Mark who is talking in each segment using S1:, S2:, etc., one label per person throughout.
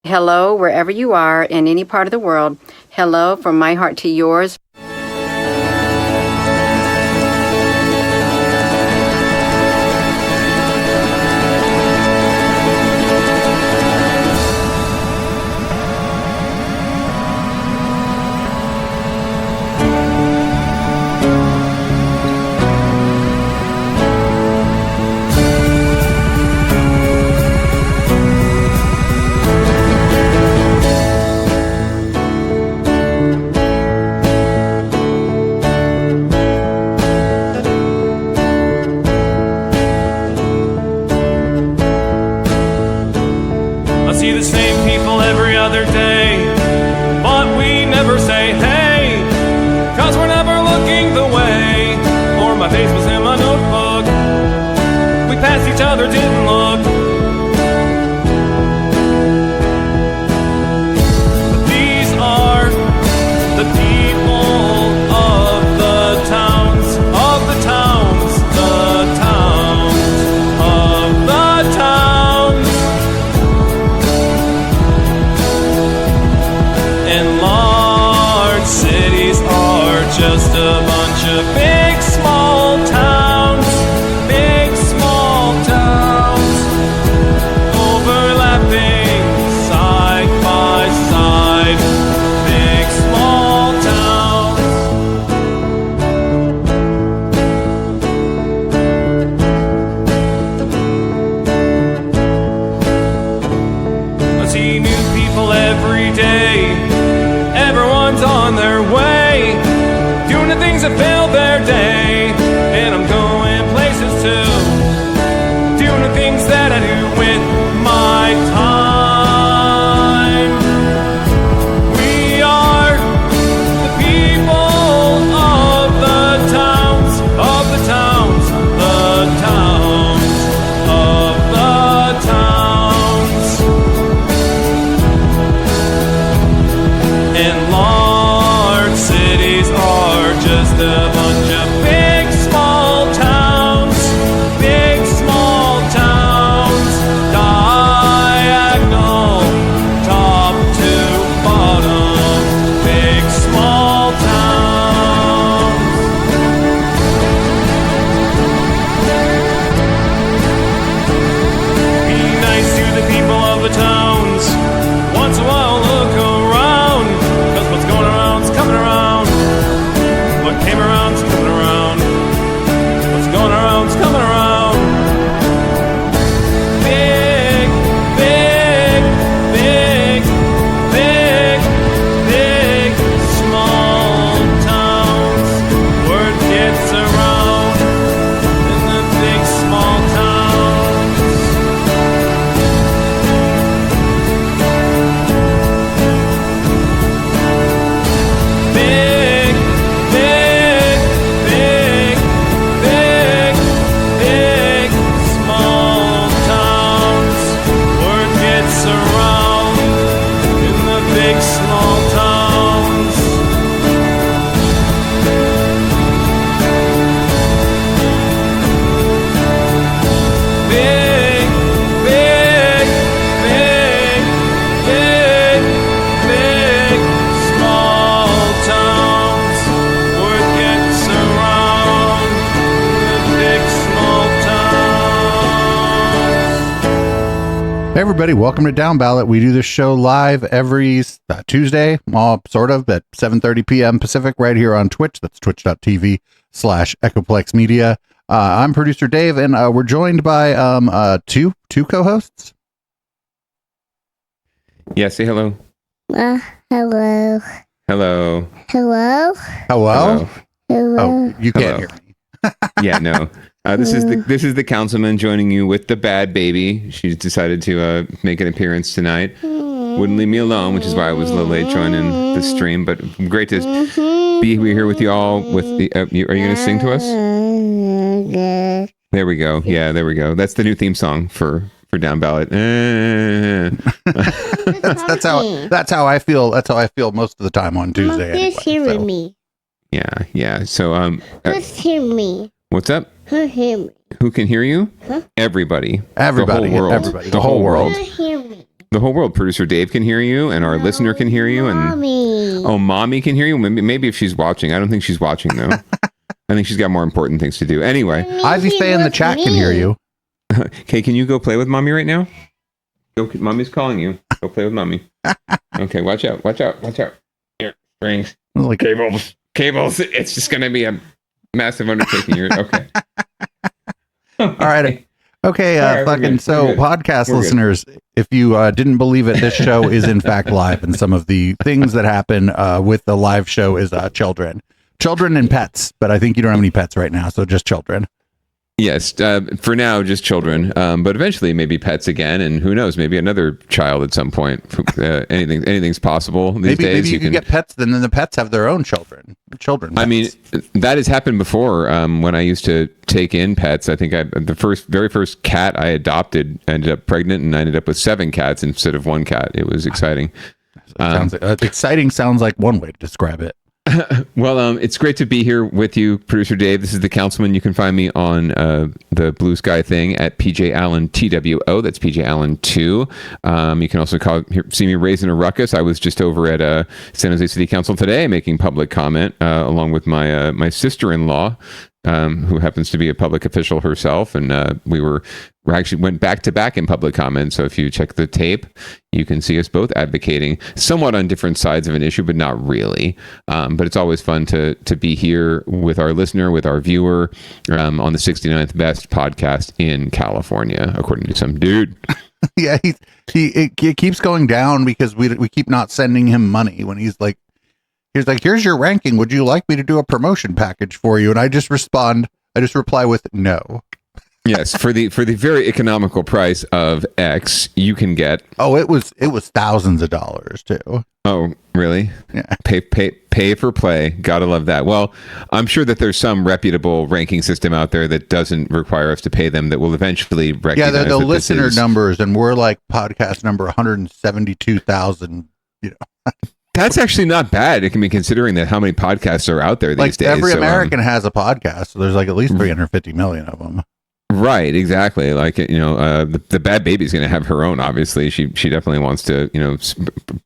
S1: Hello, wherever you are in any part of the world. Hello from my heart to yours.
S2: See the same people every other day, but we never say hey, cause we're never looking the way, or my face was in my notebook, we passed each other, didn't look. But these are the people of the towns, of the towns, the towns, of the towns. And large cities are just a bunch of big small towns, overlapping side by side, big small towns. I see new people every day. Everyone's on their way, doing the things that failed their day. And I'm going places too, doing the things that I do with my time. We are the people of the towns, of the towns, the towns, of the towns. And large cities are just a bunch of big small towns, big small towns, diagonal, top to bottom, big small towns. Be nice to the people of the towns, once in a while look around, cause what's going around's coming around. What came around's coming around. What's going around's coming around. Big, big, big, big, big, small towns. Word gets around in the big small towns. Big, big, big, big, big, small towns. Word gets around in the big small towns. Big, big, big, big, big, small towns. Word gets around in the big small towns.
S3: Hey everybody, welcome to Downballot. We do this show live every Tuesday, sort of at 7:30 p.m. Pacific, right here on Twitch. That's twitch.tv/Echoplex Media. I'm producer Dave, and we're joined by two co-hosts.
S4: Yeah, say hello.
S5: Hello.
S4: Hello.
S5: Hello.
S3: Hello?
S4: Hello.
S3: Oh, you can't
S4: Hello.
S3: hear me.
S4: Yeah, no. This is the councilman joining you with the bad baby. She's decided to make an appearance tonight. Wouldn't leave me alone, which is why I was a little late joining the stream. But great to be here with you all. With the, are you going to sing to us? There we go. Yeah, there we go. That's the new theme song for Downballot.
S3: That's how I feel. That's how I feel most of the time on Tuesday.
S5: Who's hearing me?
S4: Yeah. So
S5: Who's hearing me?
S4: what's up?
S5: Who hear me?
S4: Who can hear you?
S5: Huh?
S4: Everybody.
S3: Everybody.
S4: The whole world.
S3: Everybody.
S4: The whole world.
S5: Who hear me?
S4: The whole world. Producer Dave can hear you, and our listener can hear you, and
S5: Mommy.
S4: mommy can hear you. Maybe if she's watching. I don't think she's watching though. I think she's got more important things to do. Anyway,
S3: Ivy Faye in the chat can hear you.
S4: okay, can you go play with mommy right now? Go, mommy's calling you. Go play with mommy. Okay, watch out. Here, strings,
S3: Like,
S4: cables. It's just gonna be a massive undertaking. Okay.
S3: all right. Okay,
S4: All right, we're
S3: fucking
S4: good.
S3: so
S4: We're good.
S3: podcast
S4: We're good.
S3: listeners, if you didn't believe it, this show is in fact live, and some of the things that happen with the live show is children and pets. But I think you don't have any pets right now, so just children.
S4: Yes, for now, just children. But eventually, maybe pets again, and who knows, maybe another child at some point. Anything's possible these days.
S3: Maybe you can get pets, then the pets have their own children.
S4: I mean, that has happened before. When I used to take in pets, I think the very first cat I adopted ended up pregnant, and I ended up with 7 cats instead of 1 cat. It was exciting.
S3: Exciting sounds like one way to describe it.
S4: Well, it's great to be here with you, Producer Dave. This is the Councilman. You can find me on the Blue Sky thing at PJ Allen TWO. That's PJ Allen 2. You can also see me raising a ruckus. I was just over at San Jose City Council today making public comment along with my sister-in-law, who happens to be a public official herself, and we actually went back to back in public comment. So if you check the tape, you can see us both advocating somewhat on different sides of an issue, but not really. But it's always fun to be here with our listener, with our viewer, on the 69th best podcast in California, according to some dude.
S3: Yeah, it keeps going down because we keep not sending him money when he's like, here's your ranking. Would you like me to do a promotion package for you? And I just reply with no.
S4: Yes, for the very economical price of X, you can get.
S3: Oh, it was thousands of dollars too.
S4: Oh, really?
S3: Yeah.
S4: Pay for play. Gotta love that. Well, I'm sure that there's some reputable ranking system out there that doesn't require us to pay them that will eventually recognize.
S3: Yeah, they're the
S4: that
S3: listener numbers, and we're like podcast number 172,000. You know.
S4: That's actually not bad. It can be considering that how many podcasts are out there these days.
S3: Every American has a podcast, so there's like at least 350 million of them.
S4: Right, exactly. Like, the Bad Baby's going to have her own. Obviously, she definitely wants to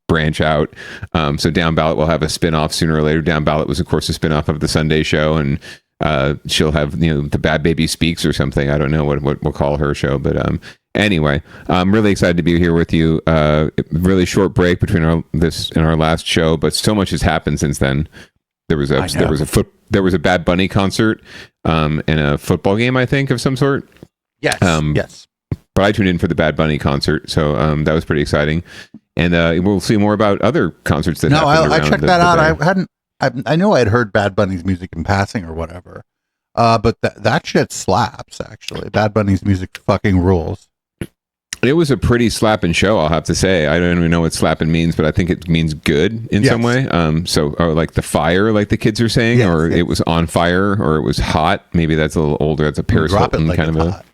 S4: branch out. So Downballot will have a spinoff sooner or later. Downballot was, of course, a spinoff of the Sunday Show, and she'll have the Bad Baby Speaks or something. I don't know what we'll call her show, but anyway, I'm really excited to be here with you. Really short break between this and our last show, but so much has happened since then. There was a Bad Bunny concert, and a football game, I think, of some sort.
S3: Yes. Yes.
S4: But I tuned in for the Bad Bunny concert, so that was pretty exciting. And we'll see more about other concerts that happened.
S3: I checked that out. I know I had heard Bad Bunny's music in passing or whatever. But that shit slaps, actually. Bad Bunny's music fucking rules.
S4: It was a pretty slapping show, I'll have to say. I don't even know what slapping means, but I think it means good in some way. Or like the fire, like the kids are saying, or it was on fire, or it was hot. Maybe that's a little older. That's a Paris Hilton kind of a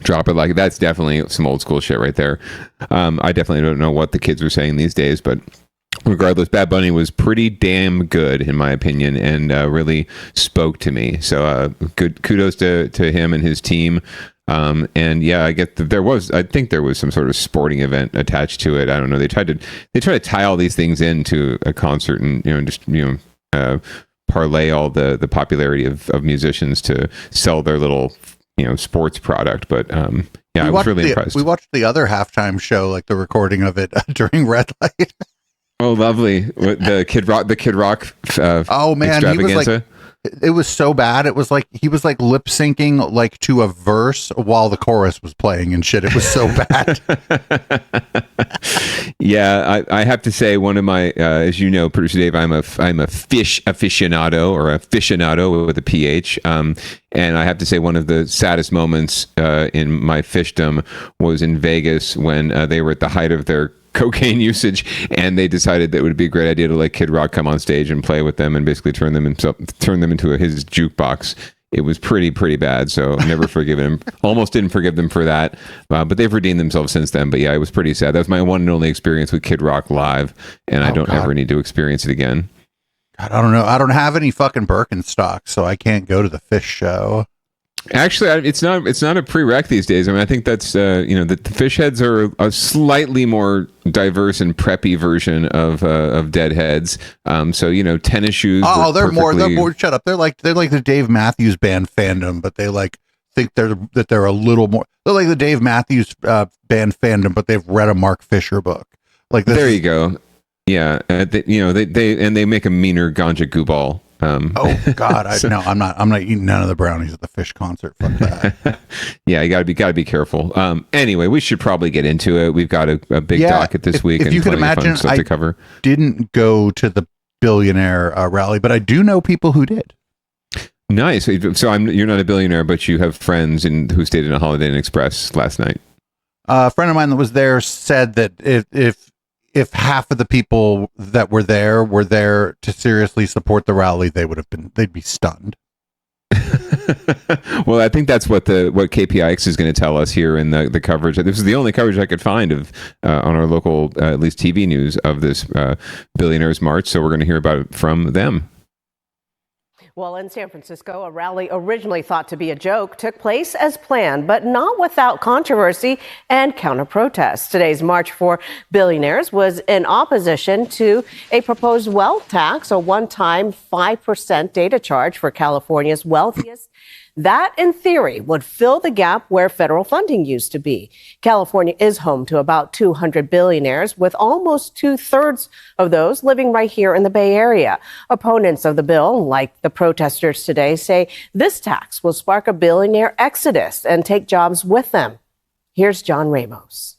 S4: drop it like that's definitely some old school shit right there. I definitely don't know what the kids are saying these days, but regardless, Bad Bunny was pretty damn good in my opinion, and really spoke to me. So good kudos to him and his team. And yeah, I get that I think there was some sort of sporting event attached to it. I don't know. They try to tie all these things into a concert and, parlay all the popularity of musicians to sell their little, sports product. But, yeah, I was really impressed.
S3: We watched the other halftime show, like the recording of it during Red Light.
S4: Oh, lovely. The Kid Rock.
S3: Oh man, he was like, it was so bad. It was like he was like lip syncing like to a verse while the chorus was playing and shit. It was so bad.
S4: Yeah, I have to say, one of my, as you know, Producer Dave, I'm a fish aficionado, or aficionado with a PH. And I have to say, one of the saddest moments in my fishdom was in Vegas when they were at the height of their cocaine usage, and they decided that it would be a great idea to let Kid Rock come on stage and play with them and basically turn them into his jukebox. It was pretty bad, so never forgiven him. Almost didn't forgive them for that, but they've redeemed themselves since then. But yeah, it was pretty sad. That was my one and only experience with Kid Rock live, and I don't ever need to experience it again.
S3: God, I don't know. I don't have any fucking Birkenstocks, so I can't go to the Fish show.
S4: Actually, it's not a prereq these days. I mean, I think that's the fish heads are a slightly more diverse and preppy version of deadheads. So tennis shoes.
S3: Oh, they're more. Shut up. They're like the Dave Matthews Band fandom, but they like think they're a little more. They're like the Dave Matthews Band fandom, but they've read a Mark Fisher book. Like this.
S4: There you go. Yeah, they make a meaner ganja goo ball.
S3: Oh God, I'm not eating none of the brownies at the Fish concert. Fuck that.
S4: Yeah, you gotta be careful. Anyway, we should probably get into it. We've got a big docket this week.
S3: If you can imagine,
S4: stuff to cover.
S3: Didn't go to the Billionaire rally, but I do know people who did.
S4: Nice. So you're not a billionaire, but you have friends who stayed in a Holiday Inn Express last night.
S3: A friend of mine that was there said that if half of the people that were there to seriously support the rally, they'd be stunned.
S4: Well, I think that's what KPIX is going to tell us here in the coverage. This is the only coverage I could find of on our local, at least TV news of this Billionaires March. So we're going to hear about it from them.
S6: Well, in San Francisco, a rally originally thought to be a joke took place as planned, but not without controversy and counter-protests. Today's March for Billionaires was in opposition to a proposed wealth tax, a one-time 5% data charge for California's wealthiest. That, in theory, would fill the gap where federal funding used to be. California is home to about 200 billionaires, with almost 2/3 of those living right here in the Bay Area. Opponents of the bill, like the protesters today, say this tax will spark a billionaire exodus and take jobs with them. Here's John Ramos.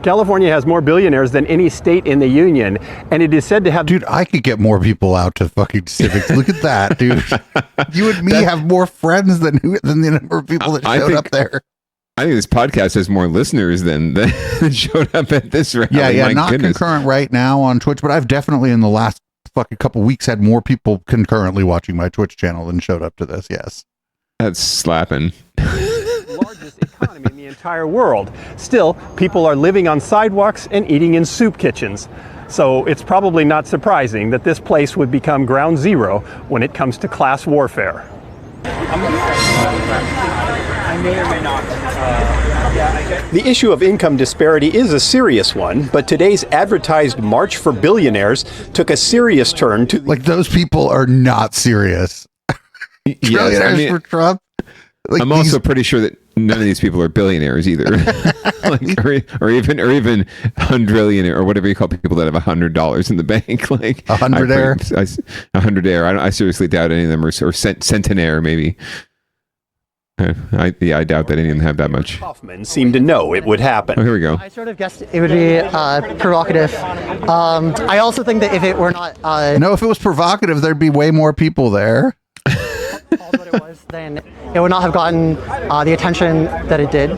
S7: California has more billionaires than any state in the union, and it is said to have...
S3: Dude, I could get more people out to fucking civics. Look at that, dude. You and me have more friends than the number of people that showed up there.
S4: I think this podcast has more listeners than showed up at this rally.
S3: Yeah,
S4: My
S3: not
S4: goodness.
S3: concurrent right now on Twitch, but I've definitely in the last fucking couple weeks had more people concurrently watching my Twitch channel than showed up to this, yes.
S4: That's slapping.
S7: largest economy in the entire world. Still, people are living on sidewalks and eating in soup kitchens. So it's probably not surprising that this place would become ground zero when it comes to class warfare. I may or may not. The issue of income disparity is a serious one, but today's advertised March for Billionaires took a serious turn to...
S3: Like, those people are not serious.
S4: Yes, I mean,
S3: for Trump. Like,
S4: I'm also pretty sure that none of these people are billionaires either, or even hundrillionaire, or whatever you call people that have $100 in the bank, like $100air. I seriously doubt any of them are, or centenaire maybe. I doubt that any of them have that much.
S7: Hoffman seemed to know it would happen.
S4: Oh, here we go.
S8: I sort of guessed it would be provocative. I also think that if it were not...
S3: no, if it was provocative, there'd be way more people there.
S8: What it was, then it would not have gotten the attention that it did.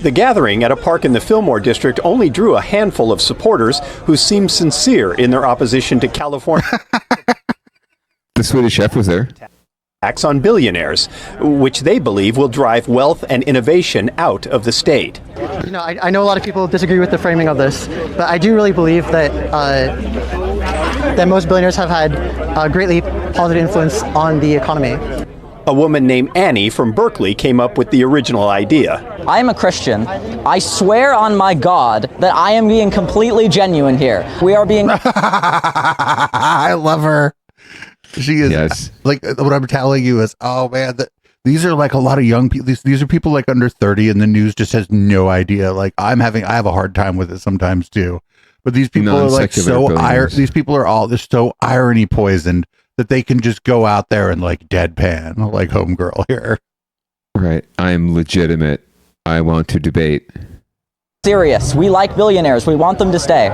S7: The gathering at a park in the Fillmore district only drew a handful of supporters who seemed sincere in their opposition to California.
S4: The Swedish chef was there.
S7: Tax on billionaires, which they believe will drive wealth and innovation out of the state.
S8: You know, I know a lot of people disagree with the framing of this, but I do really believe that that most billionaires have had a greatly positive influence on the economy.
S7: A woman named Annie from Berkeley came up with the original idea.
S9: I am a Christian. I swear on my God that I am being completely genuine here. We are being...
S3: I love her. She is. Yes. Like, what I'm telling you is, oh man, these are like a lot of young people. These are people like under 30, and the news just has no idea. Like, I have a hard time with it sometimes too. But these people are like these people are they're so irony poisoned that they can just go out there and like deadpan, like homegirl here.
S4: Right. I'm legitimate. I want to debate.
S9: Serious. We like billionaires. We want them to stay.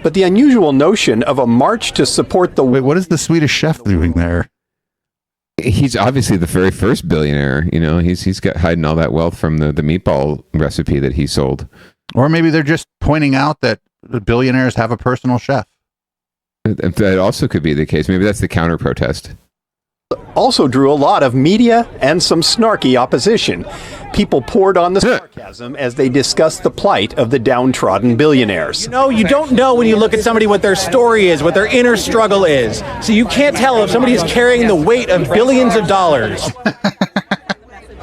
S7: But the unusual notion of a march to support the...
S3: Wait, what is the Swedish chef doing there?
S4: He's obviously the very first billionaire. You know, he's got hiding all that wealth from the meatball recipe that he sold.
S3: Or maybe they're just pointing out that the billionaires have a personal chef.
S4: That also could be the case. Maybe that's the counter protest.
S7: also drew a lot of media and some snarky opposition. People poured on the sarcasm as they discussed the plight of the downtrodden billionaires.
S10: No, you don't know when you look at somebody what their story is, what their inner struggle is. So you can't tell if somebody is carrying the weight of billions of dollars.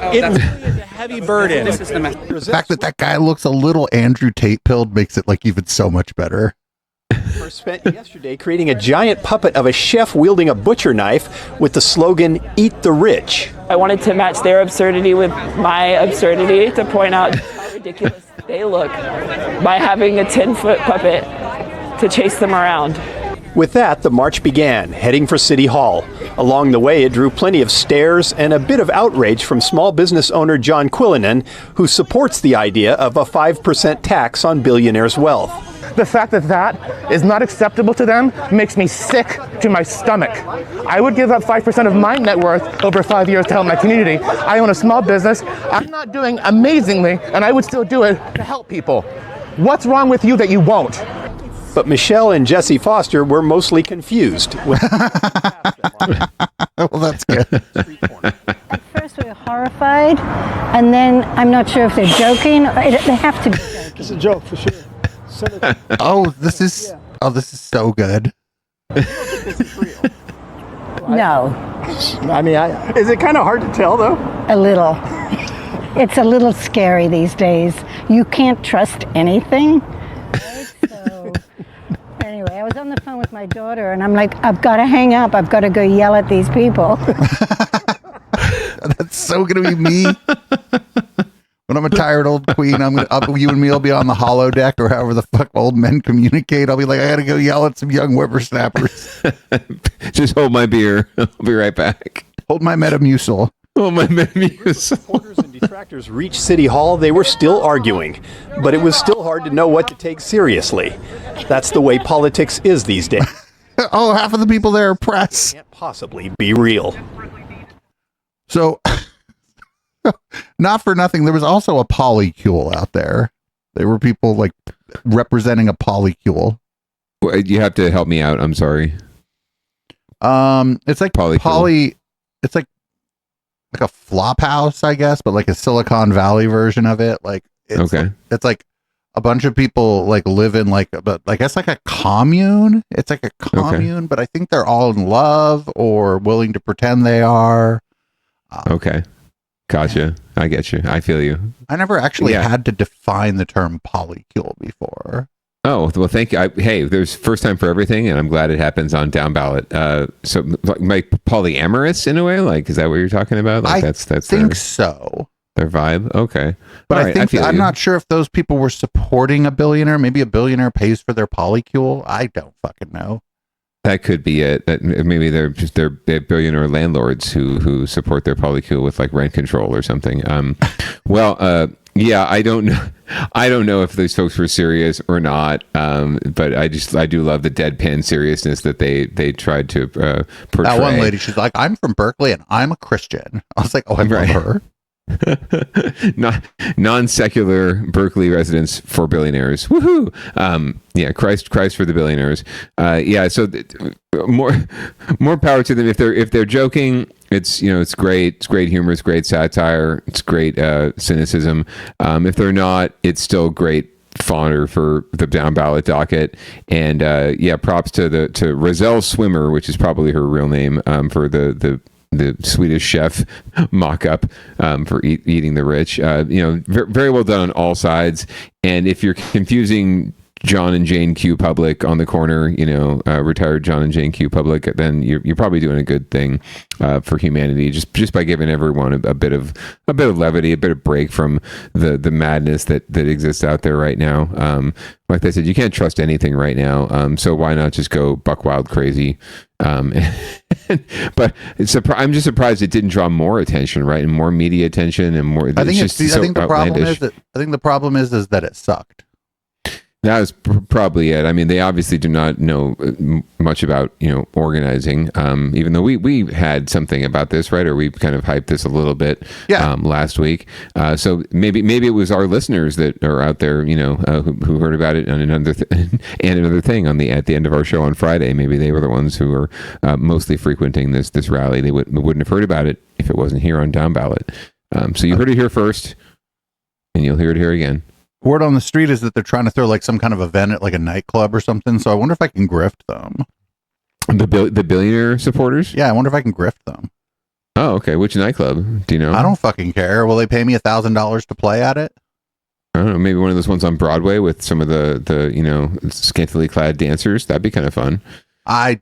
S10: It really is a heavy burden.
S3: The fact that guy looks a little Andrew Tate-pilled makes it like even so much better.
S7: Spent yesterday creating a giant puppet of a chef wielding a butcher knife with the slogan, "Eat the Rich."
S11: I wanted to match their absurdity with my absurdity to point out how ridiculous they look by having a 10-foot puppet to chase them around.
S7: With that, the march began, heading for City Hall. Along the way, it drew plenty of stares and a bit of outrage from small business owner John Quillinan, who supports the idea of a 5% tax on billionaires' wealth.
S12: The fact that that is not acceptable to them makes me sick to my stomach. I would give up 5% of my net worth over 5 years to help my community. I own a small business. I'm not doing amazingly, and I would still do it to help people. What's wrong with you that you won't?
S7: But Michelle and Jesse Foster were mostly confused.
S3: Well, that's good.
S13: At first we were horrified, and then I'm not sure if they're joking. They have to be joking.
S12: It's a joke for sure.
S3: This is so good.
S13: No.
S12: I mean, is it kind of hard to tell, though?
S13: A little. It's a little scary these days. You can't trust anything. Right? So, anyway, I was on the phone with my daughter, and I'm like, I've got to hang up. I've got to go yell at these people.
S3: That's so gonna be me. When I'm a tired old queen, you and me will be on the holodeck or however the fuck old men communicate. I'll be like, I gotta go yell at some young whippersnappers.
S4: Just hold my beer. I'll be right back.
S3: Hold my Metamucil.
S4: Hold my Metamucil.
S7: Supporters and detractors reached City Hall. They were still arguing, but it was still hard to know what to take seriously. That's the way politics is these days.
S3: Oh, half of the people there are press.
S7: Can't possibly be real.
S3: So, not for nothing, there was also a polycule out there. There were people like representing a polycule.
S4: You have to help me out. I'm sorry.
S3: It's like it's like a flop house, I guess, but like a Silicon Valley version of it. Like it's like a bunch of people like live in like, but I guess like a commune. It's like a commune, but I think they're all in love or willing to pretend they are.
S4: Okay. Gotcha. I get you. I feel you.
S3: I never actually had to define the term polycule before.
S4: Oh, well, thank you. Hey, there's first time for everything, and I'm glad it happens on Downballot. So, like polyamorous in a way, like, is that what you're talking about? Like, that's
S3: think so.
S4: Their vibe. Okay.
S3: But
S4: All
S3: I think I'm not sure if those people were supporting a billionaire. Maybe a billionaire pays for their polycule. I don't fucking know.
S4: That could be it. That maybe they're billionaire landlords who support their polycule with like rent control or something. Yeah, I don't know if these folks were serious or not. But I do love the deadpan seriousness that they tried to portray.
S3: That one lady, she's like, I'm from Berkeley and I'm a Christian. I was like, oh, I love her.
S4: Non-secular Berkeley residents for billionaires. Woohoo! Yeah, Christ for the billionaires. So more power to them. If they're joking, it's great. It's great humor. It's great satire. It's great cynicism. If they're not, it's still great fodder for the down ballot docket. And props to Roselle Swimmer, which is probably her real name, for the Swedish chef mock-up for eating the rich. Very well done on all sides. And if you're confusing John and Jane Q. Public on the corner, retired John and Jane Q. Public, then you're probably doing a good thing for humanity, just by giving everyone a bit of levity, a bit of break from the madness that exists out there right now. Like I said, you can't trust anything right now. So why not just go buck wild crazy? But I'm just surprised it didn't draw more attention, right, and more media attention, and more.
S3: I think the problem is that it sucked.
S4: That was probably it. I mean, they obviously do not know much about, organizing, even though we had something about this, right? Or we kind of hyped this a little bit last week. So maybe it was our listeners that are out there, who heard about it on another thing at the end of our show on Friday. Maybe they were the ones who were mostly frequenting this rally. They wouldn't have heard about it if it wasn't here on Downballot. So you heard it here first, and you'll hear it here again.
S3: Word on the street is that they're trying to throw like some kind of event at like a nightclub or something. So I wonder if I can grift them.
S4: The Billionaire supporters?
S3: Yeah, I wonder if I can grift them.
S4: Oh, okay. Which nightclub? Do you know?
S3: I don't fucking care. Will they pay me $1,000 to play at it?
S4: I don't know. Maybe one of those ones on Broadway with some of the scantily clad dancers. That'd be kind of fun.
S3: I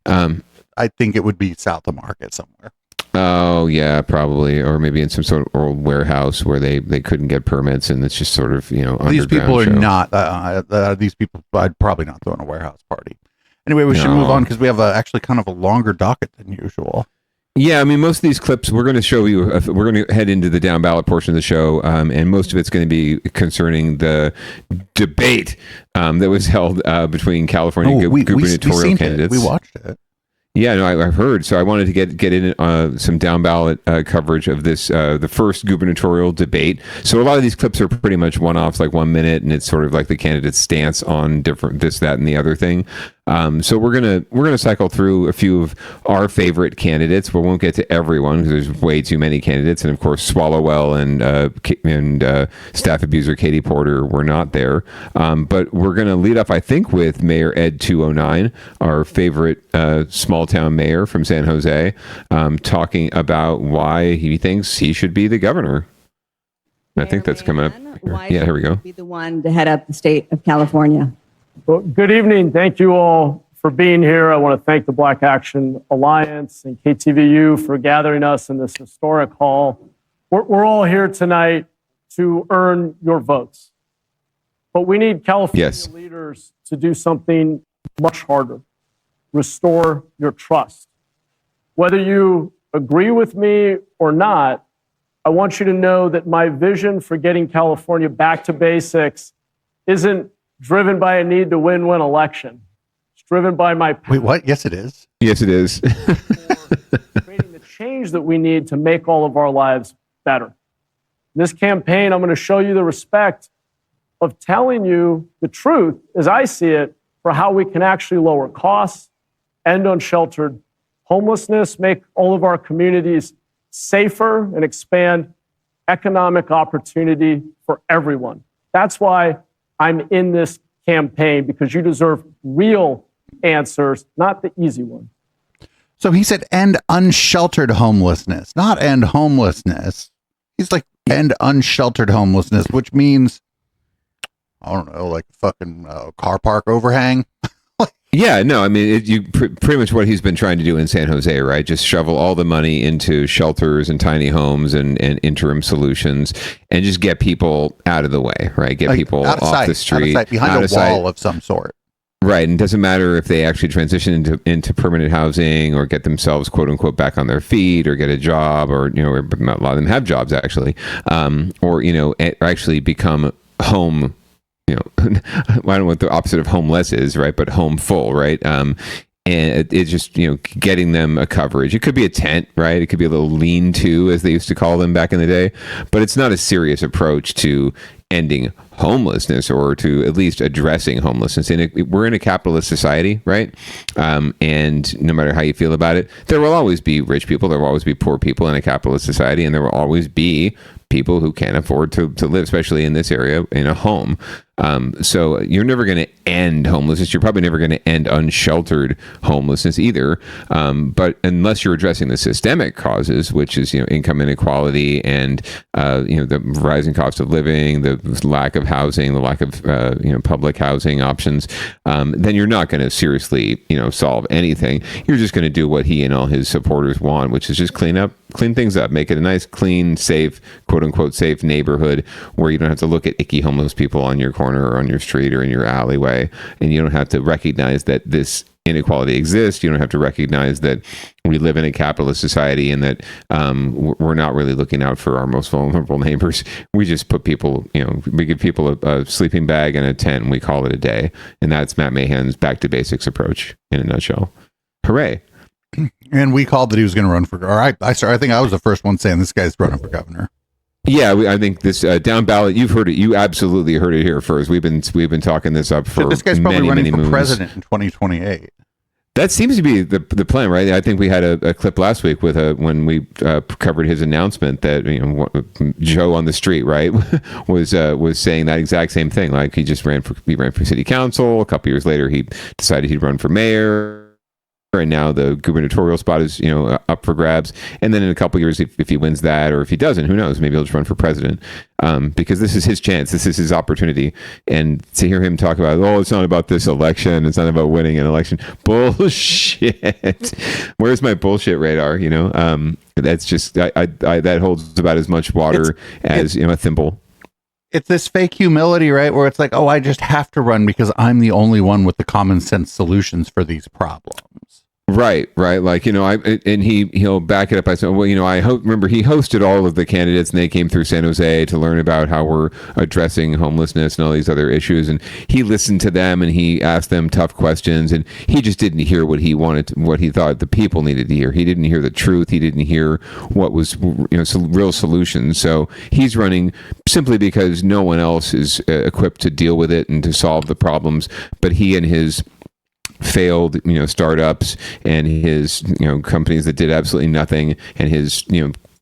S3: think it would be South of Market somewhere.
S4: Oh yeah, probably, or maybe in some sort of old warehouse where they couldn't get permits, and it's just sort of
S3: These people are
S4: show.
S3: not. These people, I'd probably not throw in a warehouse party. Anyway, we should move on because we have actually kind of a longer docket than usual.
S4: Yeah, I mean, most of these clips we're going to show you. We're going to head into the down ballot portion of the show, and most of it's going to be concerning the debate that was held between California gubernatorial candidates.
S3: We watched it.
S4: Yeah, no, I've heard. So I wanted to get in some down ballot coverage of this, the first gubernatorial debate. So a lot of these clips are pretty much one-offs, like 1 minute, and it's sort of like the candidate's stance on different this, that, and the other thing. So we're gonna cycle through a few of our favorite candidates. We won't get to everyone because there's way too many candidates, and of course Swallowwell and staff abuser Katie Porter were not there. But we're gonna lead up, I think, with Mayor Ed 209, our favorite small town mayor from San Jose, talking about why he thinks he should be the governor. I think that's coming up. Yeah, here we go.
S14: Be the one to head up the state of California.
S15: Well, good evening. Thank you all for being here. I want to thank the Black Action Alliance and KTVU for gathering us in this historic hall. We're all here tonight to earn your votes. But we need California leaders to do something much harder. Restore your trust. Whether you agree with me or not, I want you to know that my vision for getting California back to basics isn't driven by a need to win one election. It's driven by my passion.
S3: Wait, what? Yes, it is.
S4: Yes, it is.
S15: Creating the change that we need to make all of our lives better. In this campaign, I'm going to show you the respect of telling you the truth, as I see it, for how we can actually lower costs, end unsheltered homelessness, make all of our communities safer, and expand economic opportunity for everyone. That's why I'm in this campaign, because you deserve real answers, not the easy one.
S3: So he said end unsheltered homelessness, not end homelessness. He's like end unsheltered homelessness, which means, I don't know, like fucking car park overhang.
S4: Yeah, no, I mean, pretty much what he's been trying to do in San Jose, right? Just shovel all the money into shelters and tiny homes and interim solutions, and just get people out of the way, right? Get people off the street,
S3: behind a wall of some sort.
S4: Right, and it doesn't matter if they actually transition into permanent housing or get themselves, quote unquote, back on their feet or get a job, or a lot of them have jobs actually, or actually become home. I don't know what the opposite of homeless is, right? But home full, right? And it's just, getting them a coverage. It could be a tent, right? It could be a little lean-to, as they used to call them back in the day. But it's not a serious approach to ending homelessness, or to at least addressing homelessness. And we're in a capitalist society, right? And no matter how you feel about it, there will always be rich people, there will always be poor people in a capitalist society, and there will always be people who can't afford to live, especially in this area, in a home. So you're never going to end homelessness. You're probably never going to end unsheltered homelessness either. But unless you're addressing the systemic causes, which is, income inequality and, the rising cost of living, the lack of housing, the lack of, public housing options, then you're not going to seriously, solve anything. You're just going to do what he and all his supporters want, which is just clean things up, make it a nice, clean, safe, quote unquote, safe neighborhood where you don't have to look at icky homeless people on your corner or on your street or in your alleyway. And you don't have to recognize that this inequality exists. You don't have to recognize that we live in a capitalist society and that we're not really looking out for our most vulnerable neighbors. We just put people, we give people a sleeping bag and a tent and we call it a day. And that's Matt Mahan's back to basics approach in a nutshell. Hooray.
S3: And we called that he was going to run for, I think I was the first one saying this guy's running for governor.
S4: Yeah, I think this down ballot. You've heard it. You absolutely heard it here first. We've been talking this up for
S3: this guy's probably running for
S4: moons.
S3: president in 2028.
S4: That seems to be the plan, right? I think we had a clip last week with when we covered his announcement that Joe on the street, right, was saying that exact same thing. Like he ran for city council. A couple years later, he decided he'd run for mayor. And now the gubernatorial spot is, up for grabs. And then in a couple of years, if he wins that, or if he doesn't, who knows? Maybe he'll just run for president. Because this is his chance. This is his opportunity. And to hear him talk about, it's not about this election. It's not about winning an election. Bullshit. Where's my bullshit radar? That's just, that holds about as much water as, a thimble.
S3: It's this fake humility, right? Where it's like, I just have to run because I'm the only one with the common sense solutions for these problems.
S4: Right. Like, he'll back it up by saying, remember he hosted all of the candidates and they came through San Jose to learn about how we're addressing homelessness and all these other issues. And he listened to them and he asked them tough questions and he just didn't hear what he wanted, what he thought the people needed to hear. He didn't hear the truth. He didn't hear what was, real solutions. So he's running simply because no one else is equipped to deal with it and to solve the problems. But he and his failed startups and his companies that did absolutely nothing and his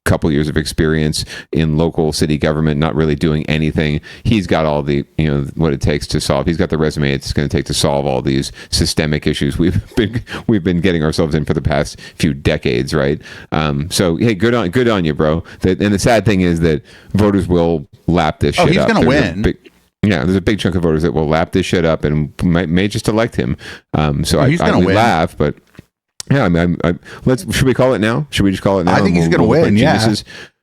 S4: couple years of experience in local city government not really doing anything, he's got all the what it takes to solve. He's got the resume it's going to take to solve all these systemic issues we've been getting ourselves in for the past few decades, right? So hey, good on you, bro. And the sad thing is that voters will lap this shit up.
S3: He's going to win.
S4: There's a big chunk of voters that will lap this shit up and may just elect him. So
S3: he's
S4: I
S3: going to
S4: laugh, but yeah, should we call it now? Should we just call it now?
S3: I think he's going to win. Yeah.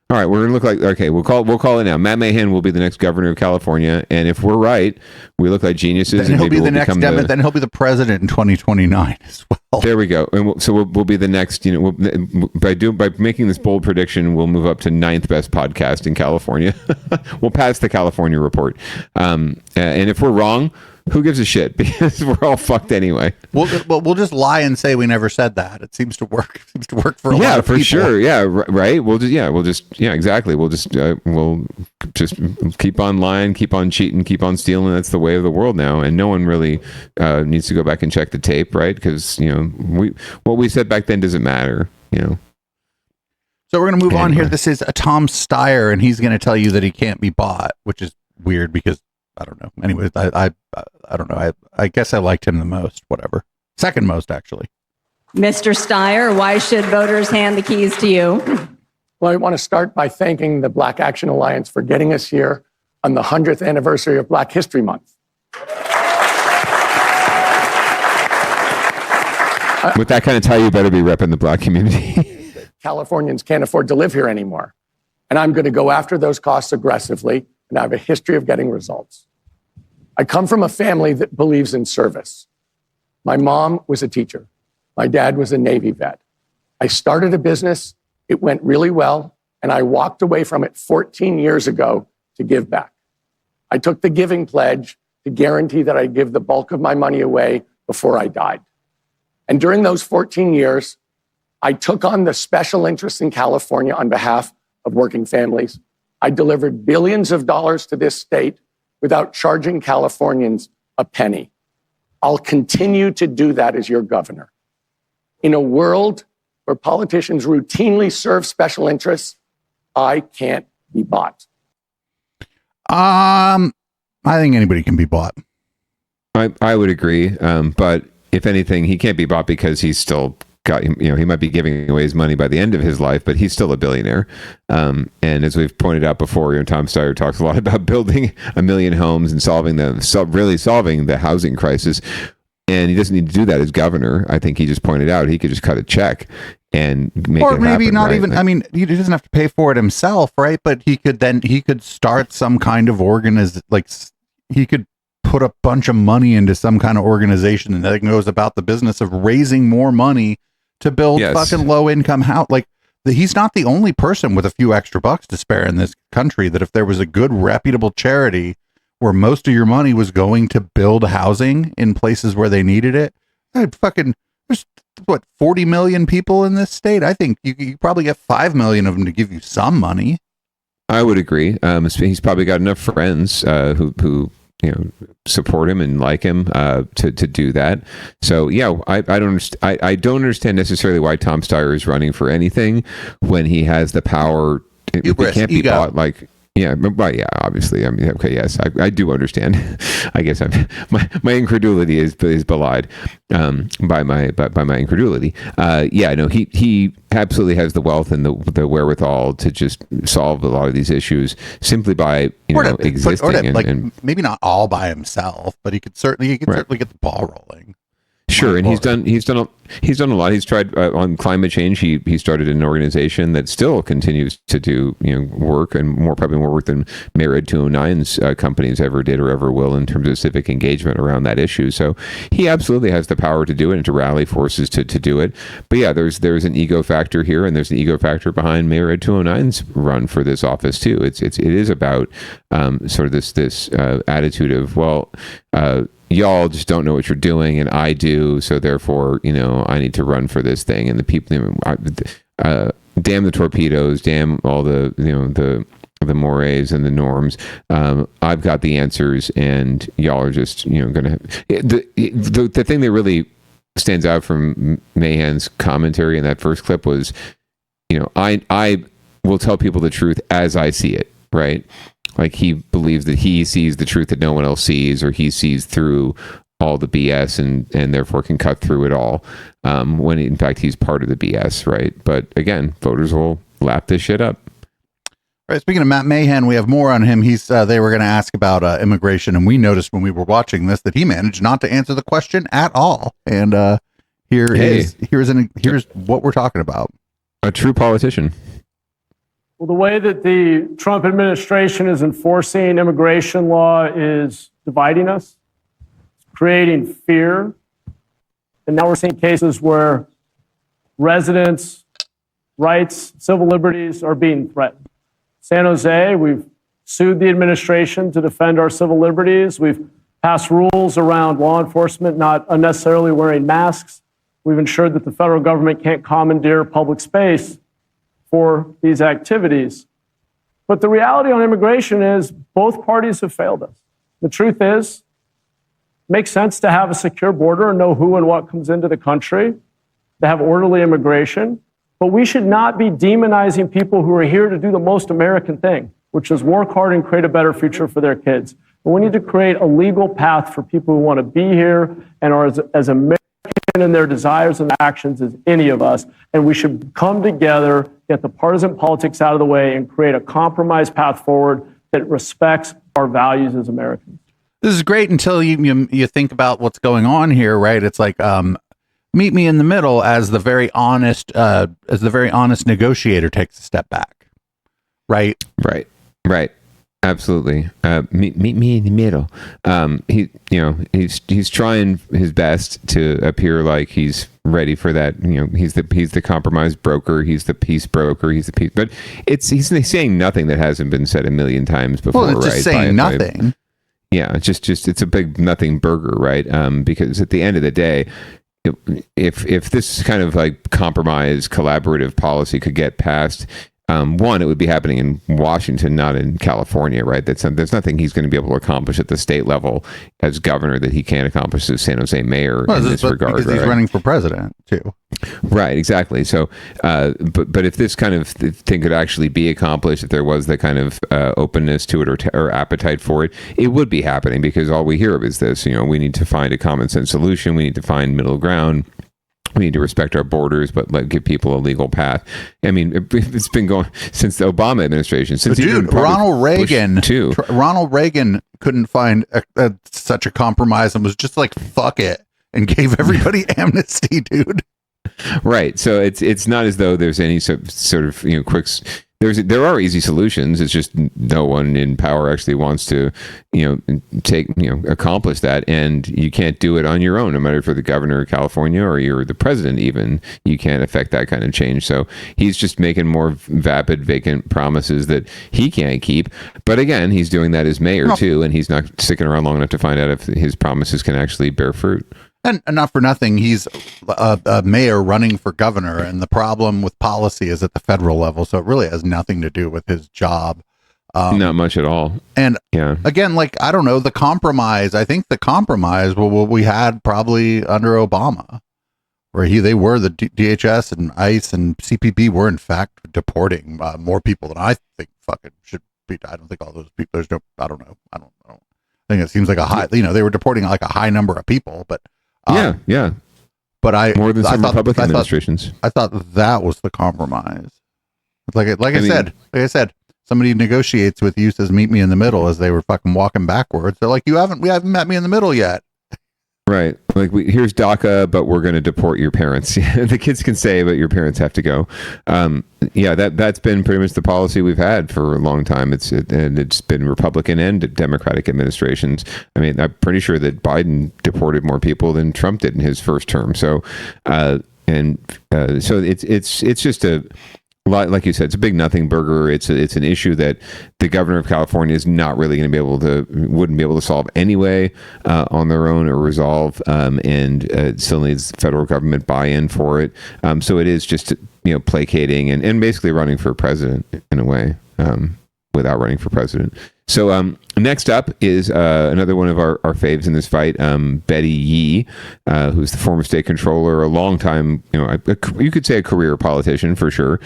S4: All right, we're gonna look like we'll call it now. Matt Mahan will be the next governor of California, and if we're right, we look like geniuses.
S3: Then he'll be the next Democrat. Then he'll be the president in 2029 as well.
S4: There we go. And we'll be the next. By making this bold prediction, we'll move up to 9th best podcast in California. We'll pass the California report. And if we're wrong, who gives a shit? Because we're all fucked anyway.
S3: We'll just lie and say we never said that. It seems to work. It seems to work for a lot of people.
S4: Yeah, for sure. Yeah, right. Exactly. We'll just keep on lying, keep on cheating, keep on stealing. That's the way of the world now, and no one really needs to go back and check the tape, right? Because what we said back then doesn't matter.
S3: So we're going to move on here. This is Tom Steyer, and he's going to tell you that he can't be bought, which is weird because I don't know. Anyways, I don't know. I guess I liked him the most. Whatever. Second most, actually.
S14: Mr. Steyer, why should voters hand the keys to you?
S16: Well, I want to start by thanking the Black Action Alliance for getting us here on the 100th anniversary of Black History Month.
S4: With that kind of tie, you better be repping the Black community.
S16: Californians can't afford to live here anymore. And I'm going to go after those costs aggressively, and I have a history of getting results. I come from a family that believes in service. My mom was a teacher. My dad was a Navy vet. I started a business. It went really well, and I walked away from it 14 years ago to give back. I took the giving pledge to guarantee that I'd give the bulk of my money away before I died. And during those 14 years, I took on the special interests in California on behalf of working families. I delivered billions of dollars to this state without charging Californians a penny. I'll continue to do that as your governor. In a world where politicians routinely serve special interests, I can't be bought.
S3: I think anybody can be bought.
S4: I would agree. But if anything, he can't be bought because he's still got, he might be giving away his money by the end of his life, but he's still a billionaire. And as we've pointed out before, Tom Steyer talks a lot about building 1 million homes and really solving the housing crisis. And he doesn't need to do that as governor. I think he just pointed out he could just cut a check and make it happen. Or maybe
S3: not
S4: right?
S3: even, he doesn't have to pay for it himself, right? But he could start some kind of he could put a bunch of money into some kind of organization and that goes about the business of raising more money to build fucking low income house. Like he's not the only person with a few extra bucks to spare in this country, that if there was a good reputable charity where most of your money was going to build housing in places where they needed it, there's what, 40 million people in this state? I think you probably get 5 million of them to give you some money.
S4: I would agree. He's probably got enough friends who support him and like him to do that. So yeah, I don't understand necessarily why Tom Steyer is running for anything when he has the power. It can't be bought. Like obviously. I mean, okay, yes, I do understand. I guess my incredulity is belied by my incredulity. He absolutely has the wealth and the wherewithal to just solve a lot of these issues simply by existing
S3: and maybe not all by himself, but he could certainly get the ball rolling.
S4: Sure, and he's done a lot. He's tried on climate change. He started an organization that still continues to do work, and probably more work than Mayor Ed 209's companies ever did or ever will in terms of civic engagement around that issue. So he absolutely has the power to do it and to rally forces to do it. But yeah, there's an ego factor here, and there's an ego factor behind Mayor Ed 209's run for this office too. It is about sort of this attitude of y'all just don't know what you're doing, and I do, so therefore, I need to run for this thing. And the people, damn the torpedoes, damn all the mores and the norms. I've got the answers, and y'all are just, gonna. The thing that really stands out from Mahan's commentary in that first clip was, I will tell people the truth as I see it, right? Like he believes that he sees the truth that no one else sees, or he sees through all the BS and therefore can cut through it all, when in fact he's part of the BS, right? But again, voters will lap this shit up.
S3: All right, speaking of Matt Mahan, we have more on him. They were going to ask about immigration, and we noticed when we were watching this that he managed not to answer the question at all. And here's what we're talking about.
S4: A true politician.
S15: Well, the way that the Trump administration is enforcing immigration law is dividing us, creating fear. And now we're seeing cases where residents' rights, civil liberties are being threatened. San Jose, we've sued the administration to defend our civil liberties. We've passed rules around law enforcement not unnecessarily wearing masks. We've ensured that the federal government can't commandeer public space for these activities. But the reality on immigration is both parties have failed us. The truth is, it makes sense to have a secure border and know who and what comes into the country, to have orderly immigration, but we should not be demonizing people who are here to do the most American thing, which is work hard and create a better future for their kids. But we need to create a legal path for people who want to be here and are as American in their desires and actions as any of us, and we should come together, get the partisan politics out of the way, and create a compromise path forward that respects our values as Americans.
S3: This is great until you think about what's going on here, right? It's like meet me in the middle as the very honest negotiator takes a step back, right?
S4: Right. Absolutely. Meet me in the middle. He's trying his best to appear like he's ready for that. He's the compromise broker. He's the peace broker. But he's saying nothing that hasn't been said a million times before.
S3: Well, it's just saying nothing.
S4: It's a big nothing burger, right? Because at the end of the day, if this kind of like compromise collaborative policy could get passed, one, it would be happening in Washington, not in California, right? There's nothing he's going to be able to accomplish at the state level as governor that he can't accomplish as San Jose mayor in this regard.
S3: Because he's running for president too.
S4: Right, exactly. So, but if this kind of thing could actually be accomplished, if there was the kind of openness to it or appetite for it, it would be happening, because all we hear of is this. We need to find a common sense solution. We need to find middle ground. We need to respect our borders, but give people a legal path. I mean, it's been going since the Obama administration. Since
S3: Ronald Reagan couldn't find such a compromise and was just like, fuck it, and gave everybody amnesty, dude.
S4: Right. So it's not as though there's any sort of quick there are easy solutions. It's just no one in power actually wants to, accomplish that. And you can't do it on your own, no matter if you're the governor of California or you're the president even. You can't affect that kind of change. So he's just making more vapid, vacant promises that he can't keep. But again, he's doing that as mayor too, and he's not sticking around long enough to find out if his promises can actually bear fruit.
S3: And not for nothing, he's a mayor running for governor, and the problem with policy is at the federal level, so it really has nothing to do with his job.
S4: Not much at all.
S3: And again, I don't know, the compromise, I think the compromise, what we had probably under Obama, where they were the DHS and ICE and CPB were in fact deporting more people than I think fucking should be. I don't think all those people, I don't know. I think it seems like a high, they were deporting like a high number of people, but
S4: yeah.
S3: But
S4: more than some Republican administrations.
S3: I thought that was the compromise. I said, somebody negotiates with you, says meet me in the middle, as they were fucking walking backwards. They're like, we haven't met me in the middle yet.
S4: Right. Like here's DACA, but we're going to deport your parents. The kids can stay, but your parents have to go. That's been pretty much the policy we've had for a long time. It's been Republican and Democratic administrations. I mean, I'm pretty sure that Biden deported more people than Trump did in his first term. So it's just a, like you said, it's a big nothing burger. It's an issue that the governor of California is not really going to wouldn't be able to solve anyway on their own or resolve, and still needs federal government buy-in for it. So it is just placating and basically running for president in a way, without running for president. So next up is another one of our faves in this fight, Betty Yee, who's the former state controller, a long time, you could say a career politician for sure,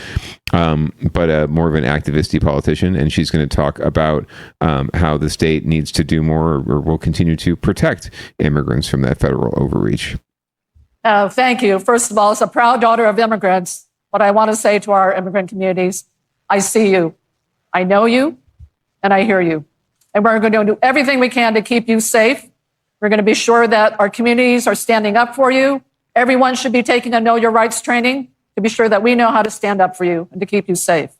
S4: but more of an activist-y politician. And she's going to talk about how the state needs to do more or will continue to protect immigrants from that federal overreach.
S17: Thank you. First of all, as a proud daughter of immigrants, what I want to say to our immigrant communities, I see you, I know you, and I hear you. And we're going to do everything we can to keep you safe. We're going to be sure that our communities are standing up for you. Everyone should be taking a Know Your Rights training to be sure that we know how to stand up for you and to keep you safe.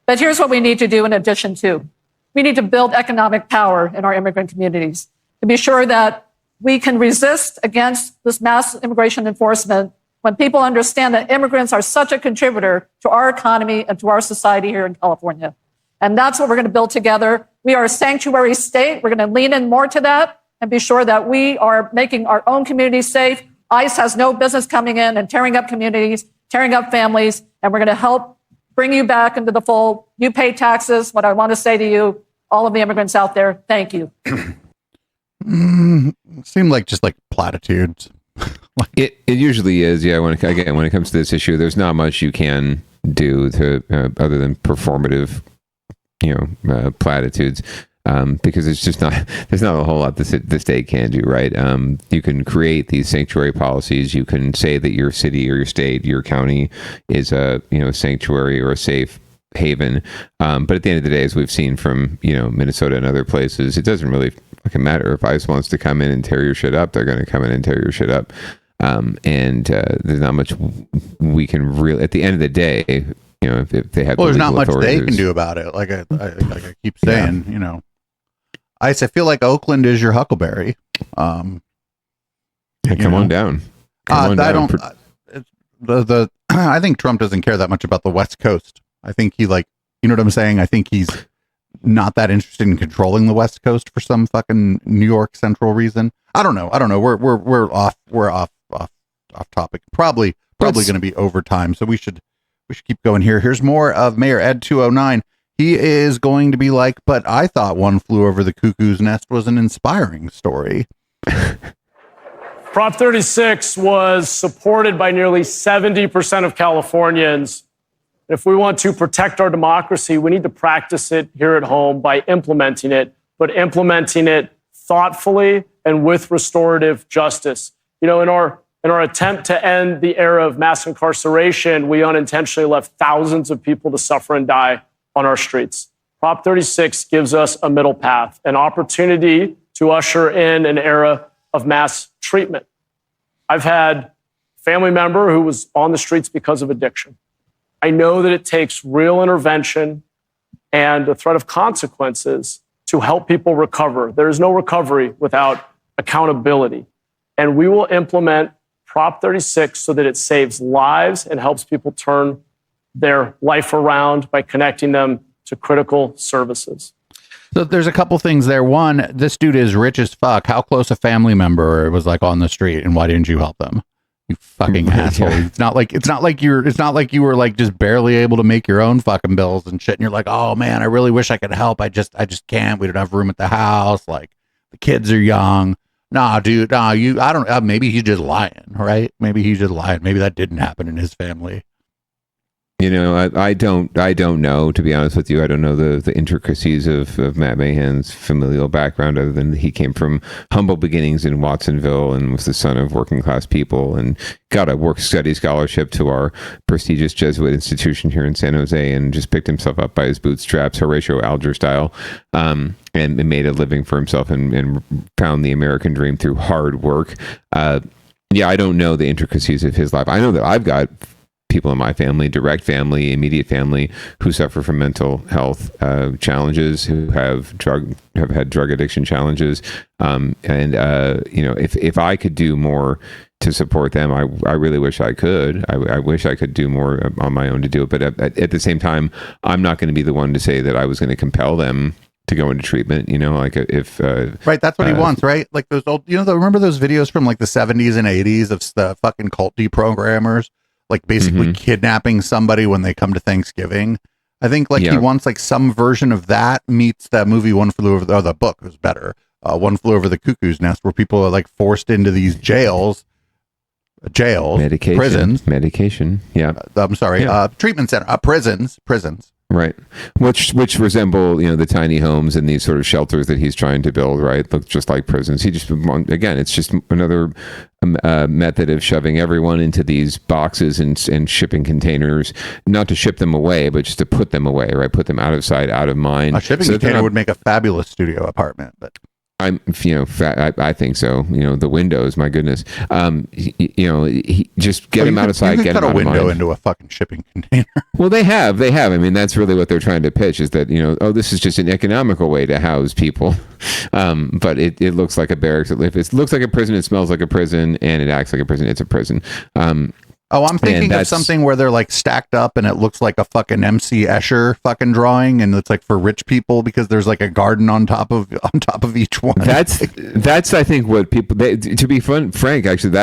S17: But here's what we need to do in addition to. We need to build economic power in our immigrant communities to be sure that we can resist against this mass immigration enforcement when people understand that immigrants are such a contributor to our economy and to our society here in California. And that's what we're going to build together. We are a sanctuary state. We're going to lean in more to that and be sure that we are making our own communities safe. ICE has no business coming in and tearing up communities, tearing up families, and we're going to help bring you back into the fold. You pay taxes. What I want to say to you, all of the immigrants out there, thank you.
S3: Seemed like just like platitudes.
S4: It usually is, yeah. When it comes to this issue, there's not much you can do to other than performative, platitudes, because it's just there's not a whole lot the state can do, right? You can create these sanctuary policies. You can say that your city or your state, your county is a sanctuary or a safe haven. But at the end of the day, as we've seen from Minnesota and other places, it doesn't really fucking matter. If ICE wants to come in and tear your shit up, they're going to come in and tear your shit up. And there's not much we can really, at the end of the day, if they have,
S3: there's not much they can do about it. Like I keep saying, ICE, I feel like Oakland is your Huckleberry.
S4: Come on down.
S3: I think Trump doesn't care that much about the West Coast. I think he what I'm saying? I think he's not that interested in controlling the West Coast for some fucking New York Central reason. I don't know. We're off topic. Probably going to be overtime. So we should keep going here. Here's more of Mayor Ed 209. He is going to be like, but I thought One Flew Over the Cuckoo's Nest was an inspiring story.
S15: Prop 36 was supported by nearly 70% of Californians. If we want to protect our democracy, we need to practice it here at home by implementing it, but implementing it thoughtfully and with restorative justice. In our attempt to end the era of mass incarceration, we unintentionally left thousands of people to suffer and die on our streets. Prop 36 gives us a middle path, an opportunity to usher in an era of mass treatment. I've had a family member who was on the streets because of addiction. I know that it takes real intervention and a threat of consequences to help people recover. There is no recovery without accountability. And we will implement Prop 36 so that it saves lives and helps people turn their life around by connecting them to critical services.
S3: So there's a couple things there. One, this dude is rich as fuck. How close a family member was like on the street, and why didn't you help them? You fucking asshole. It's not like you were like just barely able to make your own fucking bills and shit. And you're like, oh man, I really wish I could help. I just can't. We don't have room at the house. Like the kids are young. Nah, dude. Nah, I don't. Maybe he's just lying, right? Maybe he's just lying. Maybe that didn't happen in his family.
S4: You know, I don't know, to be honest with you. I don't know the intricacies of Matt Mahan's familial background, other than he came from humble beginnings in Watsonville and was the son of working class people and got a work-study scholarship to our prestigious Jesuit institution here in San Jose and just picked himself up by his bootstraps, Horatio Alger style, and made a living for himself and found the American dream through hard work. Yeah, I don't know the intricacies of his life. I know that I've got people in my family, direct family, immediate family, who suffer from mental health challenges, who have had drug addiction challenges, and you know, if I could do more to support them, I really wish I could. I wish I could do more on my own to do it, but at the same time, I'm not going to be the one to say that I was going to compel them to go into treatment. You know, like if
S3: right, that's what he wants, right? Like those old, you know, remember those videos from like the 70s and 80s of the fucking cult deprogrammers? Like basically kidnapping somebody when they come to Thanksgiving. I think like he wants like some version of that meets that movie One Flew Over the book was better. One Flew Over the Cuckoo's Nest, where people are like forced into these jails, prisons,
S4: medication. Yeah.
S3: I'm sorry. Treatment center, prisons.
S4: Right. Which resemble, you know, the tiny homes and these sort of shelters that he's trying to build, right? Look just like prisons. He just, again, it's just another method of shoving everyone into these boxes and shipping containers, not to ship them away, but just to put them away, right? Put them out of sight, out of mind.
S3: A shipping container would make a fabulous studio apartment, but
S4: I think so. You know, the windows, my goodness. You know, just get them out of sight, get them out of mind.
S3: Cut a window into a fucking shipping container.
S4: Well, they have. I mean, that's really what they're trying to pitch, is that, you know, oh, this is just an economical way to house people. But it looks like a barracks. If it looks like a prison, it smells like a prison, and it acts like a prison, it's a prison.
S3: Oh, I'm thinking of something where they're like stacked up and it looks like a fucking MC Escher fucking drawing, and it's like for rich people because there's like a garden on top of each one.
S4: That's I think what people, to be frank, actually,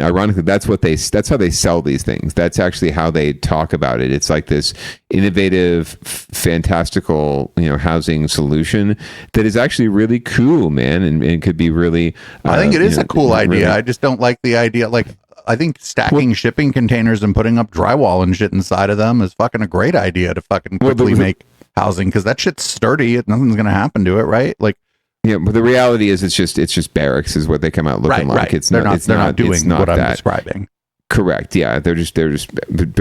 S4: ironically, that's how they sell these things. That's actually how they talk about it. It's like this innovative, fantastical, you know, housing solution that is actually really cool, man, and could be really.
S3: I think it is a cool idea. Really, I just don't like the idea. Like, I think stacking shipping containers and putting up drywall and shit inside of them is fucking a great idea to fucking quickly make housing, because that shit's sturdy. Nothing's gonna happen to it, right? Like,
S4: yeah, but the reality is it's just barracks is what they come out looking like.
S3: Right. They're not doing what I'm describing.
S4: Correct. Yeah, they're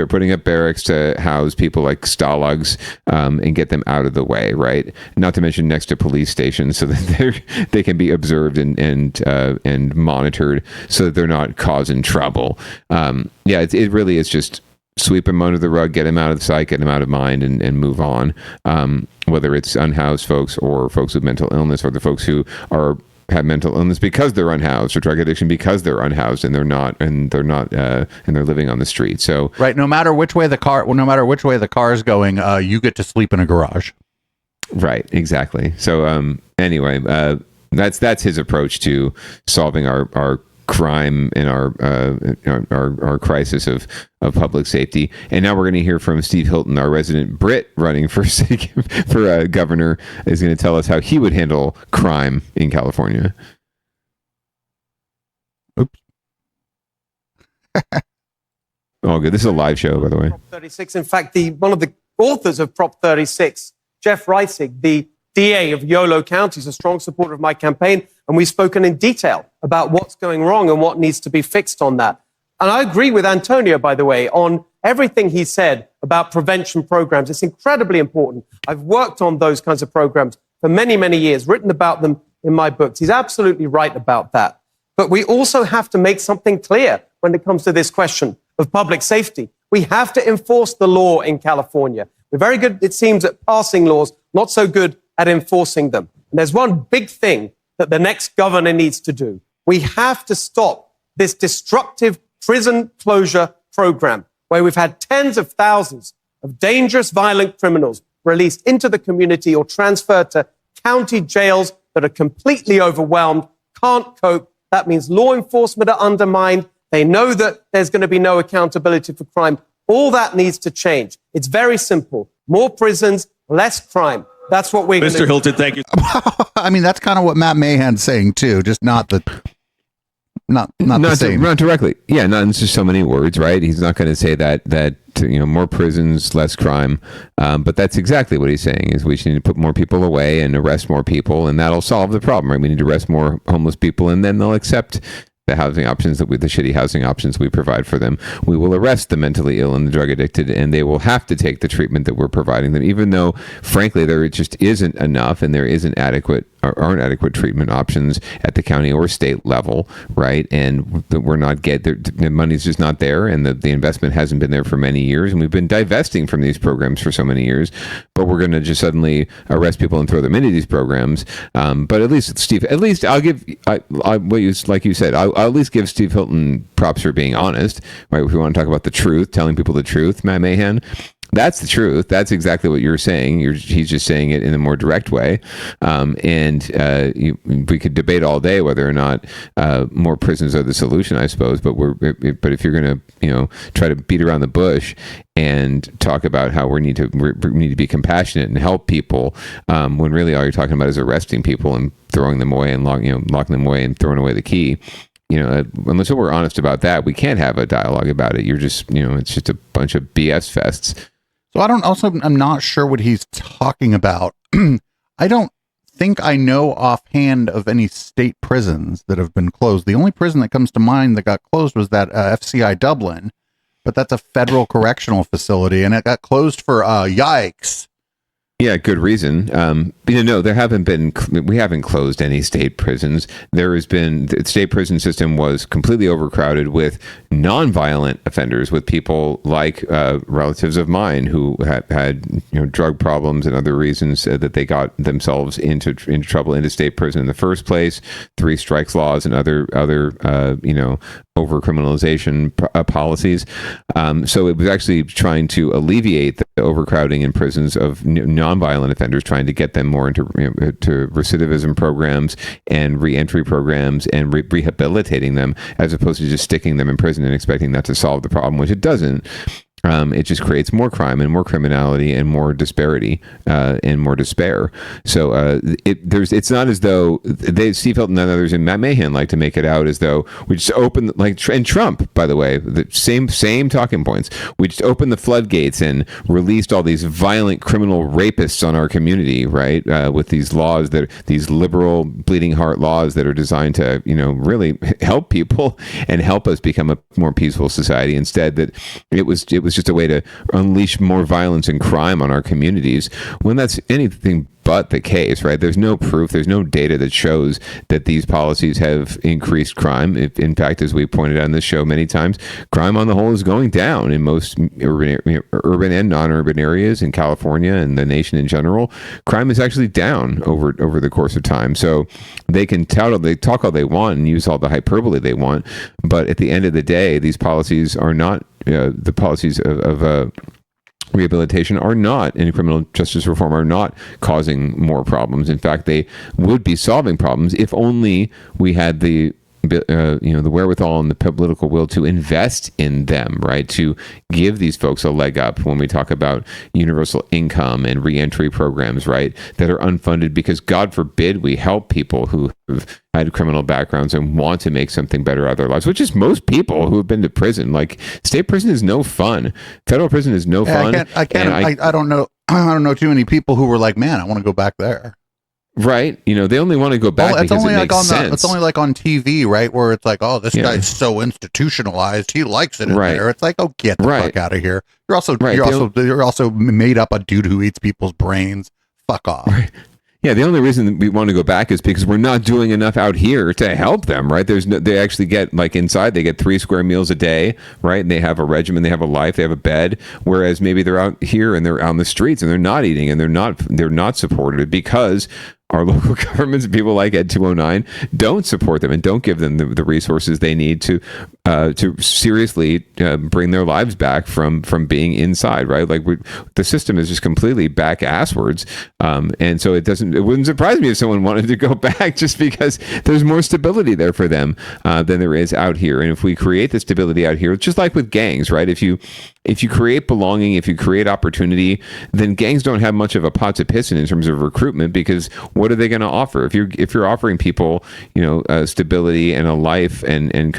S4: putting up barracks to house people like stalags and get them out of the way, right? Not to mention next to police stations, so that they can be observed and monitored, so that they're not causing trouble. Yeah, it really is just sweep them under the rug, get them out of sight, get them out of mind, and move on. Whether it's unhoused folks or folks with mental illness, or the folks who have mental illness because they're unhoused, or drug addiction because they're unhoused and they're living on the street. So
S3: right, no matter which way the car is going, you get to sleep in a garage.
S4: Right, exactly. So anyway, that's his approach to solving our crime and our crisis of public safety. And now we're going to hear from Steve Hilton, our resident Brit running for governor, is going to tell us how he would handle crime in California. Oops. All good. This is a live show, by the way.
S18: Prop 36. In fact, one of the authors of Prop 36, Jeff Reisig, the DA of Yolo County, is a strong supporter of my campaign, and we've spoken in detail about what's going wrong and what needs to be fixed on that. And I agree with Antonio, by the way, on everything he said about prevention programs. It's incredibly important. I've worked on those kinds of programs for many, many years, written about them in my books. He's absolutely right about that. But we also have to make something clear when it comes to this question of public safety. We have to enforce the law in California. We're very good, it seems, at passing laws, not so good at enforcing them. And there's one big thing that the next governor needs to do. We have to stop this destructive prison closure program where we've had tens of thousands of dangerous, violent criminals released into the community or transferred to county jails that are completely overwhelmed, can't cope. That means law enforcement are undermined. They know that there's going to be no accountability for crime. All that needs to change. It's very simple. More prisons, less crime. That's what we're going to do.
S19: Mr. Hilton, thank you.
S3: I mean, that's kind of what Matt Mahan's saying too, just not the same.
S4: Not directly. Yeah, not in just so many words, right? He's not going to say that more prisons, less crime. But that's exactly what he's saying is we need to put more people away and arrest more people, and that'll solve the problem, right? We need to arrest more homeless people, and then they'll accept the housing options the shitty housing options we provide for them. We will arrest the mentally ill and the drug addicted, and they will have to take the treatment that we're providing them, even though, frankly, there just isn't enough, and there aren't adequate treatment options at the county or state level, right? And we're not the money's just not there, and the investment hasn't been there for many years, and we've been divesting from these programs for so many years. But we're going to just suddenly arrest people and throw them into these programs. But at least, Steve, I'll give like you said, I'll at least give Steve Hilton props for being honest, right? If we want to talk about the truth, telling people the truth, Matt Mahan. That's the truth. That's exactly what you're saying. He's just saying it in a more direct way. We could debate all day whether or not more prisons are the solution, I suppose. But if you're going to, try to beat around the bush and talk about how we need to be compassionate and help people, when really all you're talking about is arresting people and throwing them away and locking them away and throwing away the key. Unless we're honest about that, we can't have a dialogue about it. You're just, it's just a bunch of BS fests.
S3: So I'm not sure what he's talking about. I don't think I know offhand of any state prisons that have been closed. The only prison that comes to mind that got closed was that FCI Dublin, but that's a federal correctional facility, and it got closed for yikes.
S4: Yeah, good reason. No, we haven't closed any state prisons. The state prison system was completely overcrowded with non-violent offenders, with people like relatives of mine who had drug problems and other reasons that they got themselves into trouble into state prison in the first place. 3 strikes laws and other over-criminalization policies. So it was actually trying to alleviate the overcrowding in prisons of non-violent offenders, trying to get them more into to recidivism programs and re-entry programs and rehabilitating them, as opposed to just sticking them in prison and expecting that to solve the problem, which it doesn't. It just creates more crime and more criminality and more disparity and more despair. So it's not as though Steve Hilton and others and Matt Mahan like to make it out as though we just open, and Trump, by the way, the same talking points. We just opened the floodgates and released all these violent criminal rapists on our community, right? With these laws these liberal bleeding heart laws that are designed to really help people and help us become a more peaceful society. Instead, that it was just a way to unleash more violence and crime on our communities, when that's anything but the case, right? There's no proof, there's no data that shows that these policies have increased crime. In fact, as we pointed out on this show many times, crime on the whole is going down in most urban and non-urban areas in California and the nation in general. Crime is actually down over the course of time. So they can talk all they want and use all the hyperbole they want, but at the end of the day, these policies are not the policies of rehabilitation are not, and criminal justice reform are not causing more problems. In fact, they would be solving problems if only we had the wherewithal and the political will to invest in them, right? To give these folks a leg up when we talk about universal income and reentry programs, right? That are unfunded because, God forbid, we help people who have had criminal backgrounds and want to make something better out of their lives, which is most people who have been to prison. Like, state prison is no fun. Federal prison is no fun.
S3: I don't know too many people who were like, man, I want to go back there.
S4: Right. They only want to go back because it makes sense.
S3: It's only like on TV, right? Where it's like, oh, this guy's so institutionalized. He likes it in there. It's like, oh, get the fuck out of here. You're also made up a dude who eats people's brains. Fuck off.
S4: Right. Yeah, the only reason we want to go back is because we're not doing enough out here to help them, right? They actually get, like, inside, they get 3 square meals a day, right? And they have a regimen, they have a life, they have a bed. Whereas maybe they're out here and they're on the streets and they're not eating and they're not supported because our local governments, people like Ed 209, don't support them and don't give them the resources they need to seriously bring their lives back from being inside, right? Like the system is just completely back asswards, and so it wouldn't surprise me if someone wanted to go back just because there's more stability there for them than there is out here. And if we create the stability out here, just like with gangs, right? If you create belonging, if you create opportunity, then gangs don't have much of a pot to piss in terms of recruitment, because what are they going to offer? If you're offering people, stability and a life and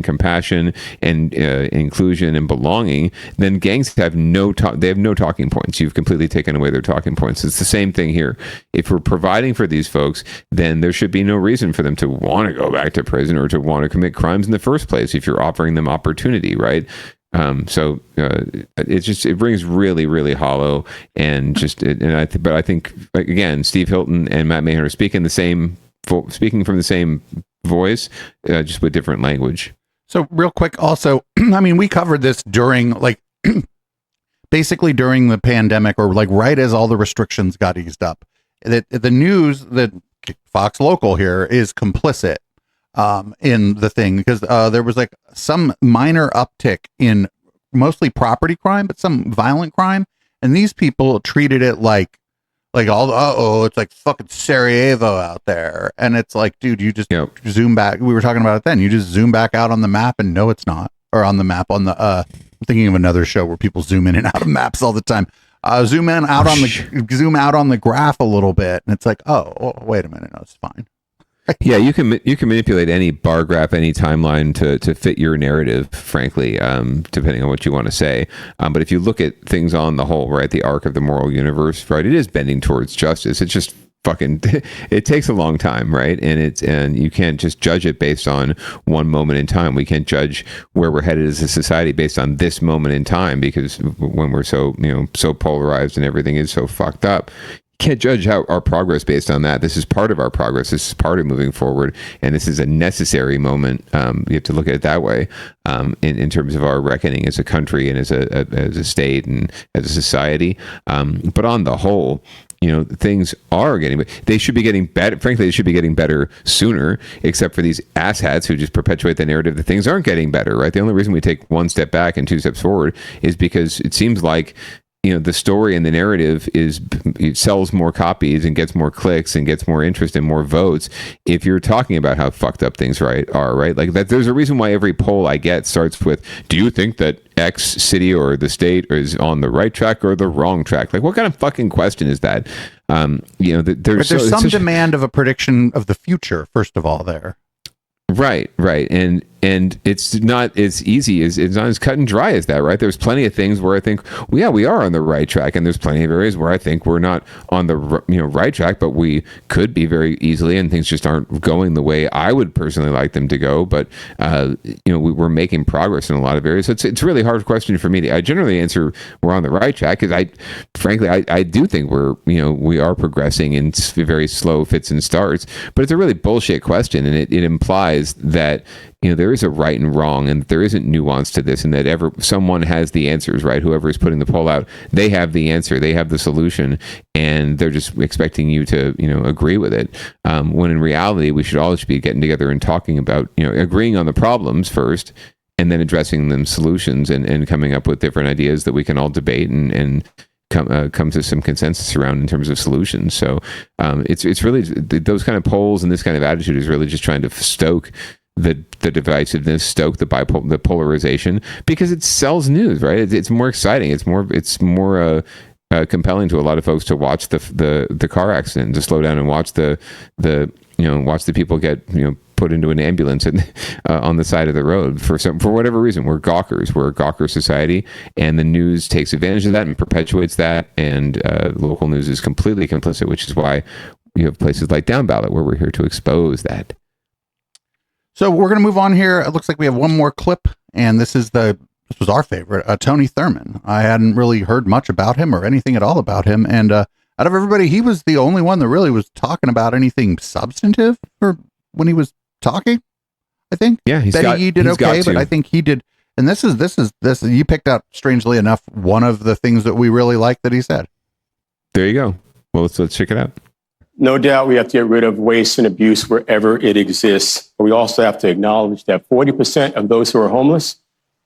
S4: compassion and inclusion and belonging, then gangs have no talking points. You've completely taken away their talking points. It's the same thing here. If we're providing for these folks, then there should be no reason for them to want to go back to prison or to want to commit crimes in the first place if you're offering them opportunity, right? It rings really, really hollow, and but I think, like, again, Steve Hilton and Matt Mahan are speaking from the same voice, just with different language.
S3: So real quick, also, I mean, we covered this during, like, basically during the pandemic, or like right as all the restrictions got eased up. That the news that Fox Local here is complicit in the thing, because there was like some minor uptick in mostly property crime, but some violent crime, and these people treated it like it's like fucking Sarajevo out there, and it's like, dude, you just zoom back. We were talking about it then. You just zoom back out on the map, and no, it's not, or on the map on the. I'm thinking of another show where people zoom in and out of maps all the time. Zoom out on the graph a little bit, and it's like, oh, wait a minute, no, it's fine.
S4: Yeah, you can manipulate any bar graph, any timeline to fit your narrative, frankly, depending on what you want to say. But if you look at things on the whole, right, the arc of the moral universe, right, it is bending towards justice. It's just fucking, it takes a long time, right? And you can't just judge it based on one moment in time. We can't judge where we're headed as a society based on this moment in time, because when we're so polarized and everything is so fucked up, can't judge our progress based on that. This is part of our progress. This is part of moving forward, and this is a necessary moment. You have to look at it that way, in terms of our reckoning as a country and as a state and as a society. But on the whole, things are they should be getting better. Frankly, they should be getting better sooner, except for these asshats who just perpetuate the narrative that things aren't getting better, right? The only reason we take one step back and 2 steps forward is because it seems like the story and the narrative it sells more copies and gets more clicks and gets more interest and more votes if you're talking about how fucked up things are, right? Like that. There's a reason why every poll I get starts with, do you think that X city or the state is on the right track or the wrong track? Like, what kind of fucking question is that? There's some
S3: demand of a prediction of the future, first of all, there.
S4: Right. And it's not as easy it's not as cut and dry as that, right? There's plenty of things where I think, well, yeah, we are on the right track, and there's plenty of areas where I think we're not on the right track, but we could be very easily, and things just aren't going the way I would personally like them to go. But we're making progress in a lot of areas. So it's a really hard question for me I generally answer we're on the right track, because I do think we are progressing in very slow fits and starts, but it's a really bullshit question, and it implies that there is a right and wrong, and there isn't nuance to this, and that someone has the answers, right? Whoever is putting the poll out, they have the answer, they have the solution, and they're just expecting you to, agree with it. When in reality, we should all just be getting together and talking about, agreeing on the problems first, and then addressing them solutions and coming up with different ideas that we can all debate and come to some consensus around in terms of solutions. So it's really those kind of polls and this kind of attitude is really just trying to stoke the divisiveness, stoke the polarization, because it sells news, right? It's more exciting. It's more compelling to a lot of folks to watch the car accident, to slow down and watch the people get put into an ambulance on the side of the road for whatever reason. We're gawkers. We're a gawker society, and the news takes advantage of that and perpetuates that. And local news is completely complicit, which is why you have places like Downballot, where we're here to expose that.
S3: So we're going to move on here. It looks like we have one more clip, and this was our favorite, Tony Thurman. I hadn't really heard much about him or anything at all about him, and out of everybody, he was the only one that really was talking about anything substantive for when he was talking. I think.
S4: Yeah,
S3: Betty did okay, but I think he did. And this is you picked out, strangely enough, one of the things that we really like that he said.
S4: There you go. Well, let's check it out.
S19: No doubt we have to get rid of waste and abuse wherever it exists. But we also have to acknowledge that 40% of those who are homeless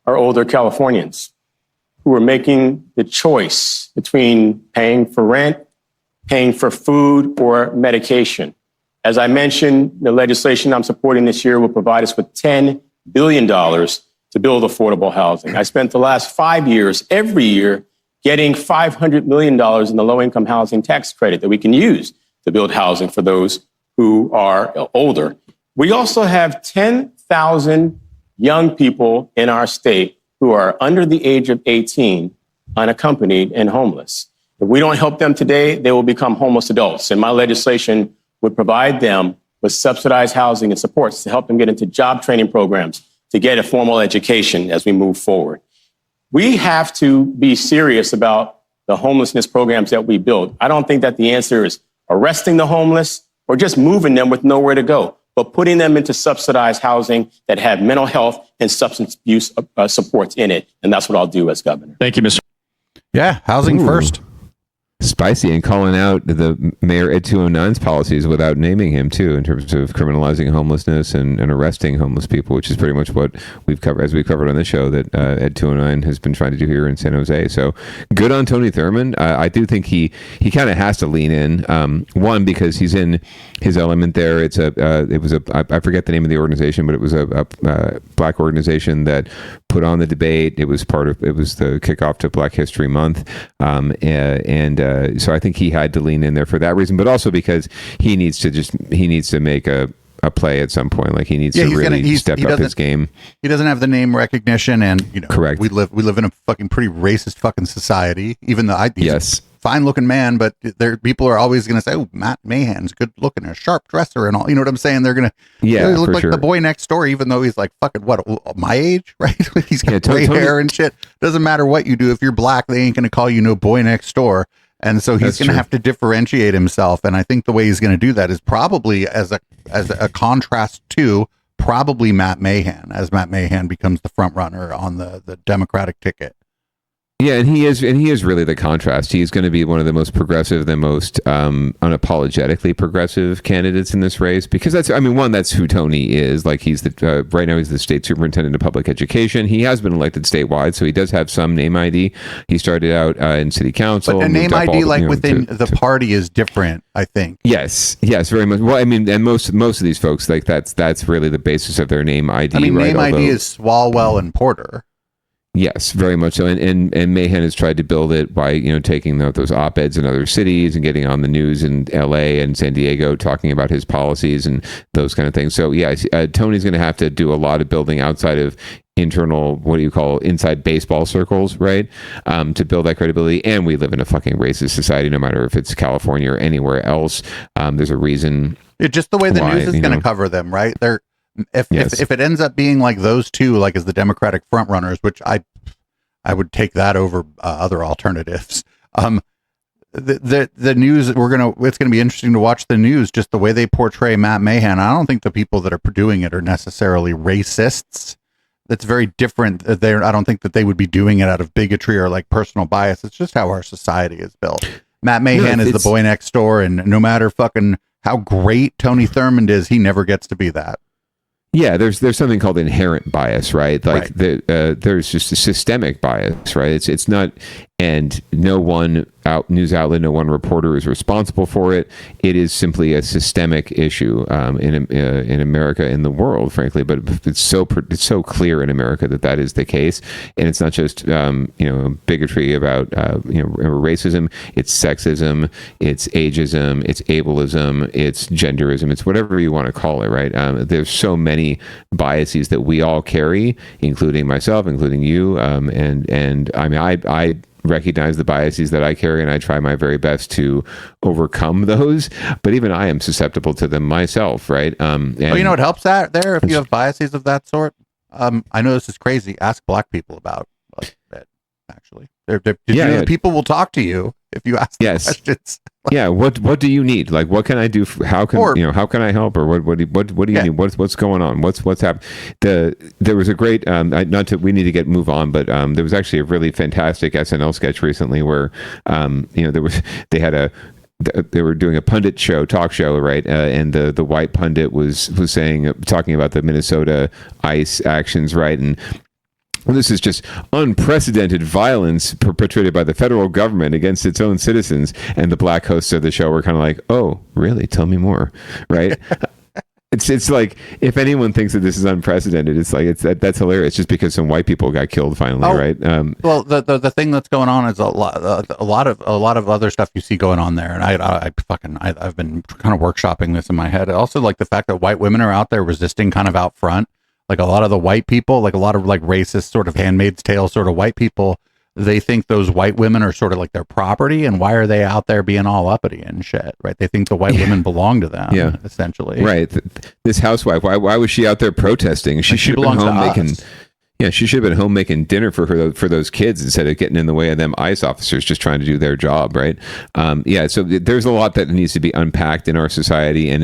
S19: are older Californians who are making the choice between paying for rent, paying for food, or medication. As I mentioned, the legislation I'm supporting this year will provide us with $10 billion to build affordable housing. I spent the last 5 years, every year, getting $500 million in the low-income housing tax credit that we can use to build housing for those who are older. We also have 10,000 young people in our state who are under the age of 18, unaccompanied and homeless. If we don't help them today, they will become homeless adults. And my legislation would provide them with subsidized housing and supports to help them get into job training programs, to get a formal education as we move forward. We have to be serious about the homelessness programs that we build. I don't think that the answer is arresting the homeless or just moving them with nowhere to go, but putting them into subsidized housing that have mental health and substance abuse supports in it. And that's what I'll do as governor.
S20: Thank you, Mr.
S3: Yeah, housing first.
S4: Spicy, and calling out the Mayor Ed 209's policies without naming him too, in terms of criminalizing homelessness and arresting homeless people, which is pretty much what we've covered, as we covered on the show, that Ed 209 has been trying to do here in San Jose. So good on Tony Thurmond. I do think he kind of has to lean in. One, because he's in his element there. I forget the name of the organization, but it was a black organization that put on the debate. It was the kickoff to Black History Month, so I think he had to lean in there for that reason, but also because he needs to make a play at some point. Like he needs to really step up his game.
S3: He doesn't have the name recognition, and
S4: correct.
S3: We live in a fucking pretty racist fucking society. Even though he's a fine looking man, but people are always going to say, "Oh, Matt Mahan's good looking, a sharp dresser, and all." You know what I'm saying? They're going to look like the boy next door, even though he's like fucking my age, right? He's got gray hair and shit. Doesn't matter what you do. If you're black, they ain't going to call you no boy next door. And so he's going to have to differentiate himself. And I think the way he's going to do that is probably as a contrast to probably Matt Mahan, as Matt Mahan becomes the front runner on the Democratic ticket.
S4: Yeah, and he is really the contrast. He's going to be one of the most progressive, the most unapologetically progressive candidates in this race, because that's who Tony is. Like he's right now he's the state superintendent of public education. He has been elected statewide, so he does have some name ID. He started out in city council.
S3: But a name ID within the party is different, I think.
S4: Yes, very much. Well, and most of these folks, like that's really the basis of their name ID.
S3: Name ID is Swalwell and Porter.
S4: Yes, very much so. And Mahan has tried to build it by, taking those op-eds in other cities and getting on the news in LA and San Diego, talking about his policies and those kind of things. So yeah, Tony's going to have to do a lot of building outside of internal, inside baseball circles, right? To build that credibility. And we live in a fucking racist society, no matter if it's California or anywhere else. There's a reason.
S3: It's just the way the news is going to cover them, right? If it ends up being like those two, like as the Democratic front runners, which I would take that over other alternatives. The news it's going to be interesting to watch the news, just the way they portray Matt Mahan. I don't think the people that are doing it are necessarily racists. That's very different. I don't think that they would be doing it out of bigotry or like personal bias. It's just how our society is built. Matt Mahan is the boy next door, and no matter fucking how great Tony Thurmond is, he never gets to be that.
S4: Yeah, there's something called inherent bias, right? Like there's just a systemic bias, right? It's not, and no one news outlet, no one reporter is responsible for it. It is simply a systemic issue in America, in the world, frankly. But it's so clear in America that is the case, and it's not just bigotry about racism. It's sexism, it's ageism, it's ableism, it's genderism, it's whatever you want to call it, right? There's so many biases that we all carry, including myself, including you, and I recognize the biases that I carry, and I try my very best to overcome those. But even I am susceptible to them myself, right?
S3: You know what helps that there if you have biases of that sort? I know this is crazy. Ask black people about it. Actually, people will talk to you if you ask the questions.
S4: Yeah. What do you need? Like, what can I do? How can I help? Or what do you need? What's going on? What's happening? There was a great, we need to move on, but there was actually a really fantastic SNL sketch recently where, they were doing a pundit talk show, right? And the white pundit was talking about the Minnesota ICE actions, right? And this is just unprecedented violence perpetrated by the federal government against its own citizens. And the black hosts of the show were kind of like, "Oh, really? Tell me more," right? It's like, if anyone thinks that this is unprecedented, it's like that's hilarious. Just because some white people got killed finally, right?
S3: Well, the thing that's going on is a lot of other stuff you see going on there, and I've been kind of workshopping this in my head. Also, like the fact that white women are out there resisting kind of out front. Like a lot of the white people, like a lot of like racist sort of Handmaid's Tale sort of white people, they think those white women are sort of like their property, and why are they out there being all uppity and shit, right? They think the white women belong to them, essentially.
S4: Right. This housewife, why was she out there protesting? She should have been home making. Yeah, she should have been home making dinner for those kids instead of getting in the way of them ICE officers just trying to do their job, right? So there's a lot that needs to be unpacked in our society, and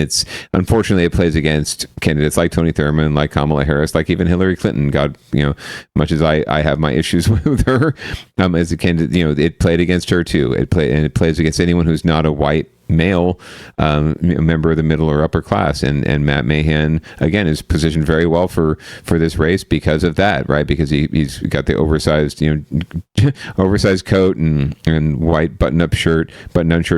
S4: unfortunately it plays against candidates like Tony Thurmond, like Kamala Harris, like even Hillary Clinton. God, much as I have my issues with her as a candidate, it played against her too. It plays against anyone who's not a white male member of the middle or upper class, and Matt Mahan again is positioned very well for this race because of that, right? Because he's got the oversized oversized coat and white button-down shirt,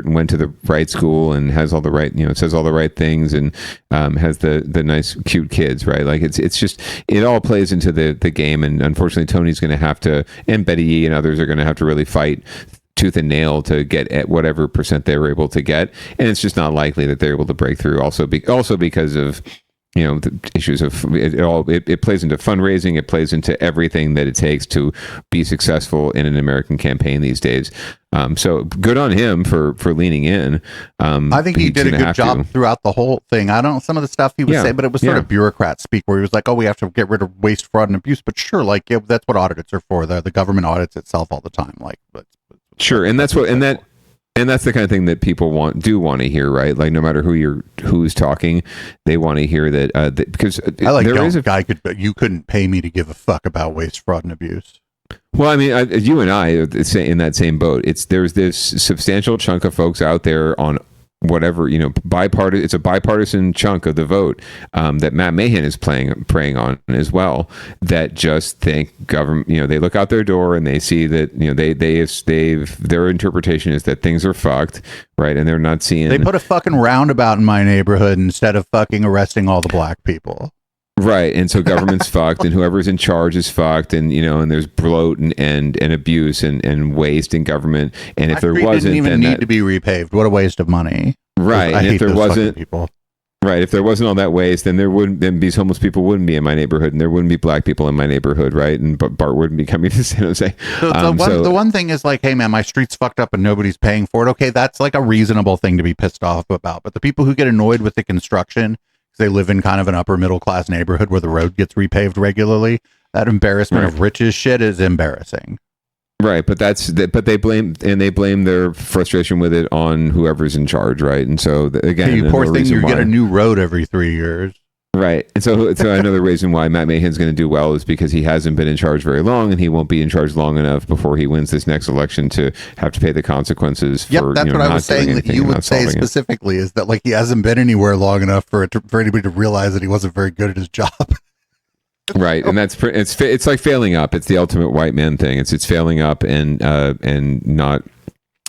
S4: and went to the right school and has all the right says all the right things, and has the nice cute kids, right? Like it's just, it all plays into the game, and unfortunately Tony's going to have to, and Betty Yee and others are going to have to really fight tooth and nail to get at whatever percent they were able to get, and it's just not likely that they're able to break through. Also because of the issues of it plays into fundraising, it plays into everything that it takes to be successful in an American campaign these days. So good on him for leaning in.
S3: I think he did a good job throughout the whole thing. I don't know some of the stuff he was saying, but it was sort of bureaucrat speak where he was like, "Oh, we have to get rid of waste, fraud, and abuse." But sure, like that's what audits are for. The government audits itself all the time.
S4: Sure, and that's the kind of thing that people want to hear, right? Like no matter who's talking, they want to hear that, because
S3: I like you couldn't pay me to give a fuck about waste, fraud, and abuse.
S4: Well, I mean, you and I in that same boat. There's this substantial chunk of folks out there on whatever, it's a bipartisan chunk of the vote that Matt Mahan is preying on as well, that just think government, they look out their door and they see that, their interpretation is that things are fucked, right? And they're not seeing.
S3: They put a fucking roundabout in my neighborhood instead of fucking arresting all the black people.
S4: Right, and so government's fucked, and whoever's in charge is fucked, and and there's bloat and abuse and waste in government. And if there wasn't,
S3: didn't even need to be repaved. What a waste of money!
S4: Right,
S3: and
S4: if there wasn't,
S3: people.
S4: Right, if there wasn't all that waste, then these homeless people wouldn't be in my neighborhood, and there wouldn't be black people in my neighborhood, right? And Bart wouldn't be coming to San Jose.
S3: The one thing is like, hey man, my street's fucked up and nobody's paying for it. Okay, that's like a reasonable thing to be pissed off about. But the people who get annoyed with the construction, they live in kind of an upper middle class neighborhood where the road gets repaved regularly, that embarrassment of riches shit is embarrassing.
S4: Right, but they blame their frustration with it on whoever's in charge, right? And so again,
S3: you poor thing, you get a new road every 3 years.
S4: Right, and so another reason why Matt Mahan's going to do well is because he hasn't been in charge very long, and he won't be in charge long enough before he wins this next election to have to pay the consequences. For,
S3: that's what I was saying that you would say specifically is that like he hasn't been anywhere long enough for anybody to realize that he wasn't very good at his job.
S4: Right, and it's like failing up. It's the ultimate white man thing. It's failing up and not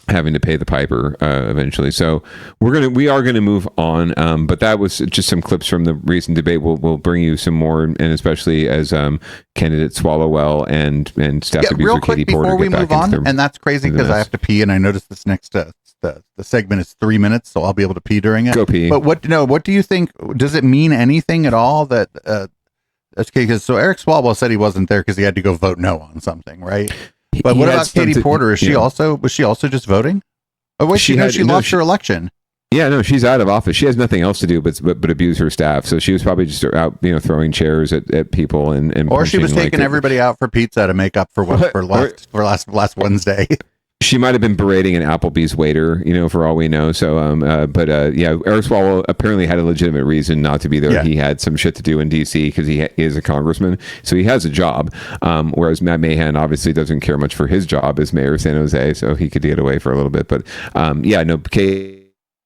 S4: having to pay the piper eventually. So we are gonna move on. But that was just some clips from the recent debate. We'll bring you some more, and especially as candidate Swalwell and staff abuser
S3: real quick
S4: Katie Porter
S3: before we move on, and that's crazy because I have to pee, and I noticed this next the segment is 3 minutes, so I'll be able to pee during it.
S4: Go pee.
S3: But what do you think? Does it mean anything at all that? Okay, because Eric Swalwell said he wasn't there because he had to go vote no on something, right? But what about Katie Porter? Was she also just voting? Oh, wait, she lost her election.
S4: Yeah, no, she's out of office. She has nothing else to do but abuse her staff. So she was probably just out, throwing chairs at people and
S3: or she was taking everybody out for pizza to make up for last Wednesday.
S4: She might have been berating an Applebee's waiter, for all we know. So, Eric Swalwell apparently had a legitimate reason not to be there. Yeah. He had some shit to do in D.C. because he is a congressman, so he has a job. Whereas Matt Mahan obviously doesn't care much for his job as mayor of San Jose, so he could get away for a little bit. But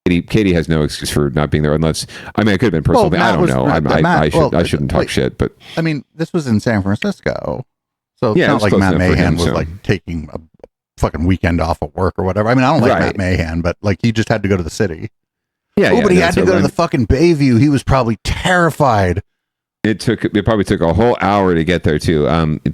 S4: Katie has no excuse for not being there, unless it could have been personal. Well, I don't know. I shouldn't talk shit, but
S3: I mean, this was in San Francisco, so it's not like Matt Mahan was like taking a fucking weekend off of work or whatever. I mean, I don't like Matt Mahan, but like he just had to go to the city. But he had to go to the fucking Bayview. He was probably terrified.
S4: It probably took a whole hour to get there too.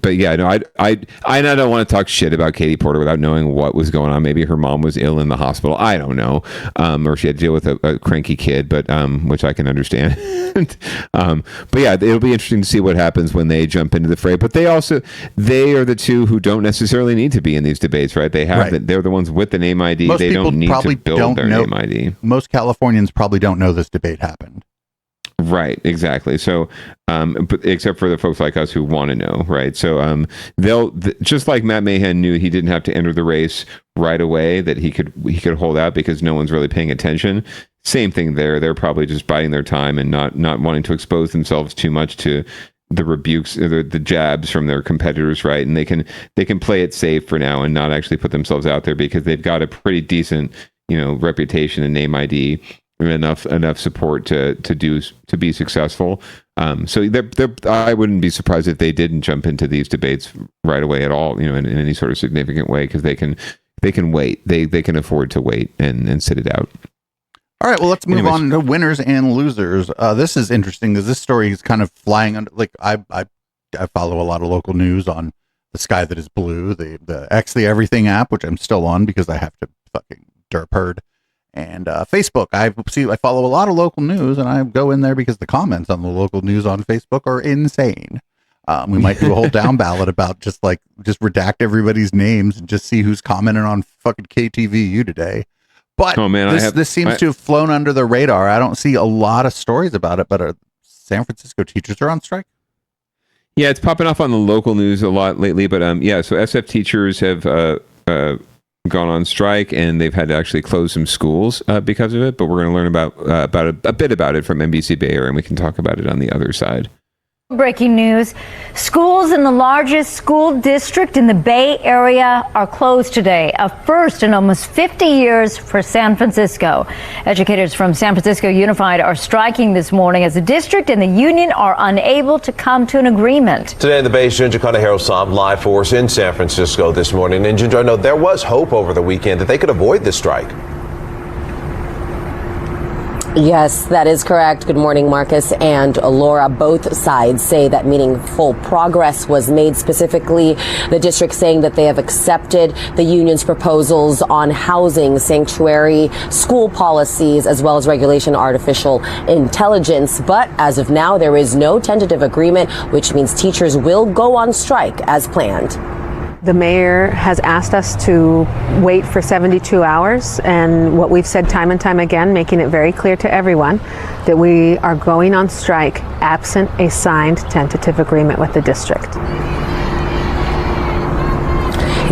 S4: But yeah, no, I don't want to talk shit about Katie Porter without knowing what was going on. Maybe her mom was ill in the hospital. I don't know. Or she had to deal with a cranky kid, but which I can understand. But yeah, it'll be interesting to see what happens when they jump into the fray. But they are the two who don't necessarily need to be in these debates, right? They're the ones with the name ID.
S3: Most
S4: they don't need to build their
S3: name
S4: ID.
S3: Most Californians probably don't know this debate happened.
S4: Right, exactly. So, but except for the folks like us who want to know, right? So, just like Matt Mahan knew he didn't have to enter the race right away, that he could hold out because no one's really paying attention. Same thing there. They're probably just biding their time and not wanting to expose themselves too much to the rebukes, the jabs from their competitors, right? And they can play it safe for now and not actually put themselves out there because they've got a pretty decent, reputation and name ID. Enough support to be successful. So I wouldn't be surprised if they didn't jump into these debates right away at all, in any sort of significant way, because they can wait. They can afford to wait and sit it out.
S3: All right, well, let's move on to winners and losers. This is interesting because this story is kind of flying under. Like I follow a lot of local news on the Sky That Is Blue, the X the Everything app, which I'm still on because I have to fucking derp herd. And Facebook, I follow a lot of local news, and I go in there because the comments on the local news on Facebook are insane. We might do a whole down ballot about just redact everybody's names and just see who's commenting on fucking KTVU today. But this seems to have flown under the radar. I don't see a lot of stories about it, but San Francisco teachers are on strike.
S4: Yeah, it's popping off on the local news a lot lately. But so SF teachers have gone on strike, and they've had to actually close some schools because of it. But we're going to learn a bit about it from NBC Bay Area, and we can talk about it on the other side.
S20: Breaking news. Schools in the largest school district in the Bay Area are closed today, a first in almost 50 years for San Francisco. Educators from San Francisco Unified are striking this morning as the district and the union are unable to come to an agreement.
S21: Today in the Bay, Ginger Conahero-Som live for us in San Francisco this morning. And Ginger, I know there was hope over the weekend that they could avoid this strike.
S22: Yes, that is correct. Good morning, Marcus and Laura. Both sides say that meaningful progress was made. Specifically, the district saying that they have accepted the union's proposals on housing, sanctuary, school policies, as well as regulation artificial intelligence. But as of now, there is no tentative agreement, which means teachers will go on strike as planned.
S23: The mayor has asked us to wait for 72 hours, and what we've said time and time again, making it very clear to everyone that we are going on strike absent a signed tentative agreement with the district.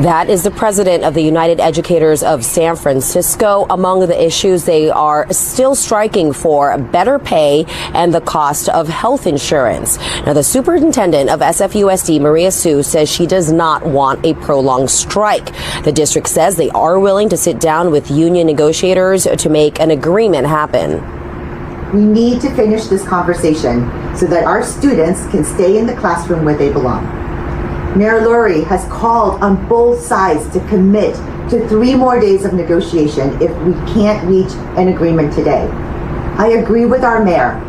S22: That is the president of the United Educators of San Francisco. Among the issues they are still striking for better pay and the cost of health insurance. Now, the superintendent of SFUSD, Maria Sue, says she does not want a prolonged strike. The district says they are willing to sit down with union negotiators to make an agreement happen.
S24: We need to finish this conversation so that our students can stay in the classroom where they belong. Mayor Lurie has called on both sides to commit to 3 more days of negotiation if we can't reach an agreement today. I agree with our mayor.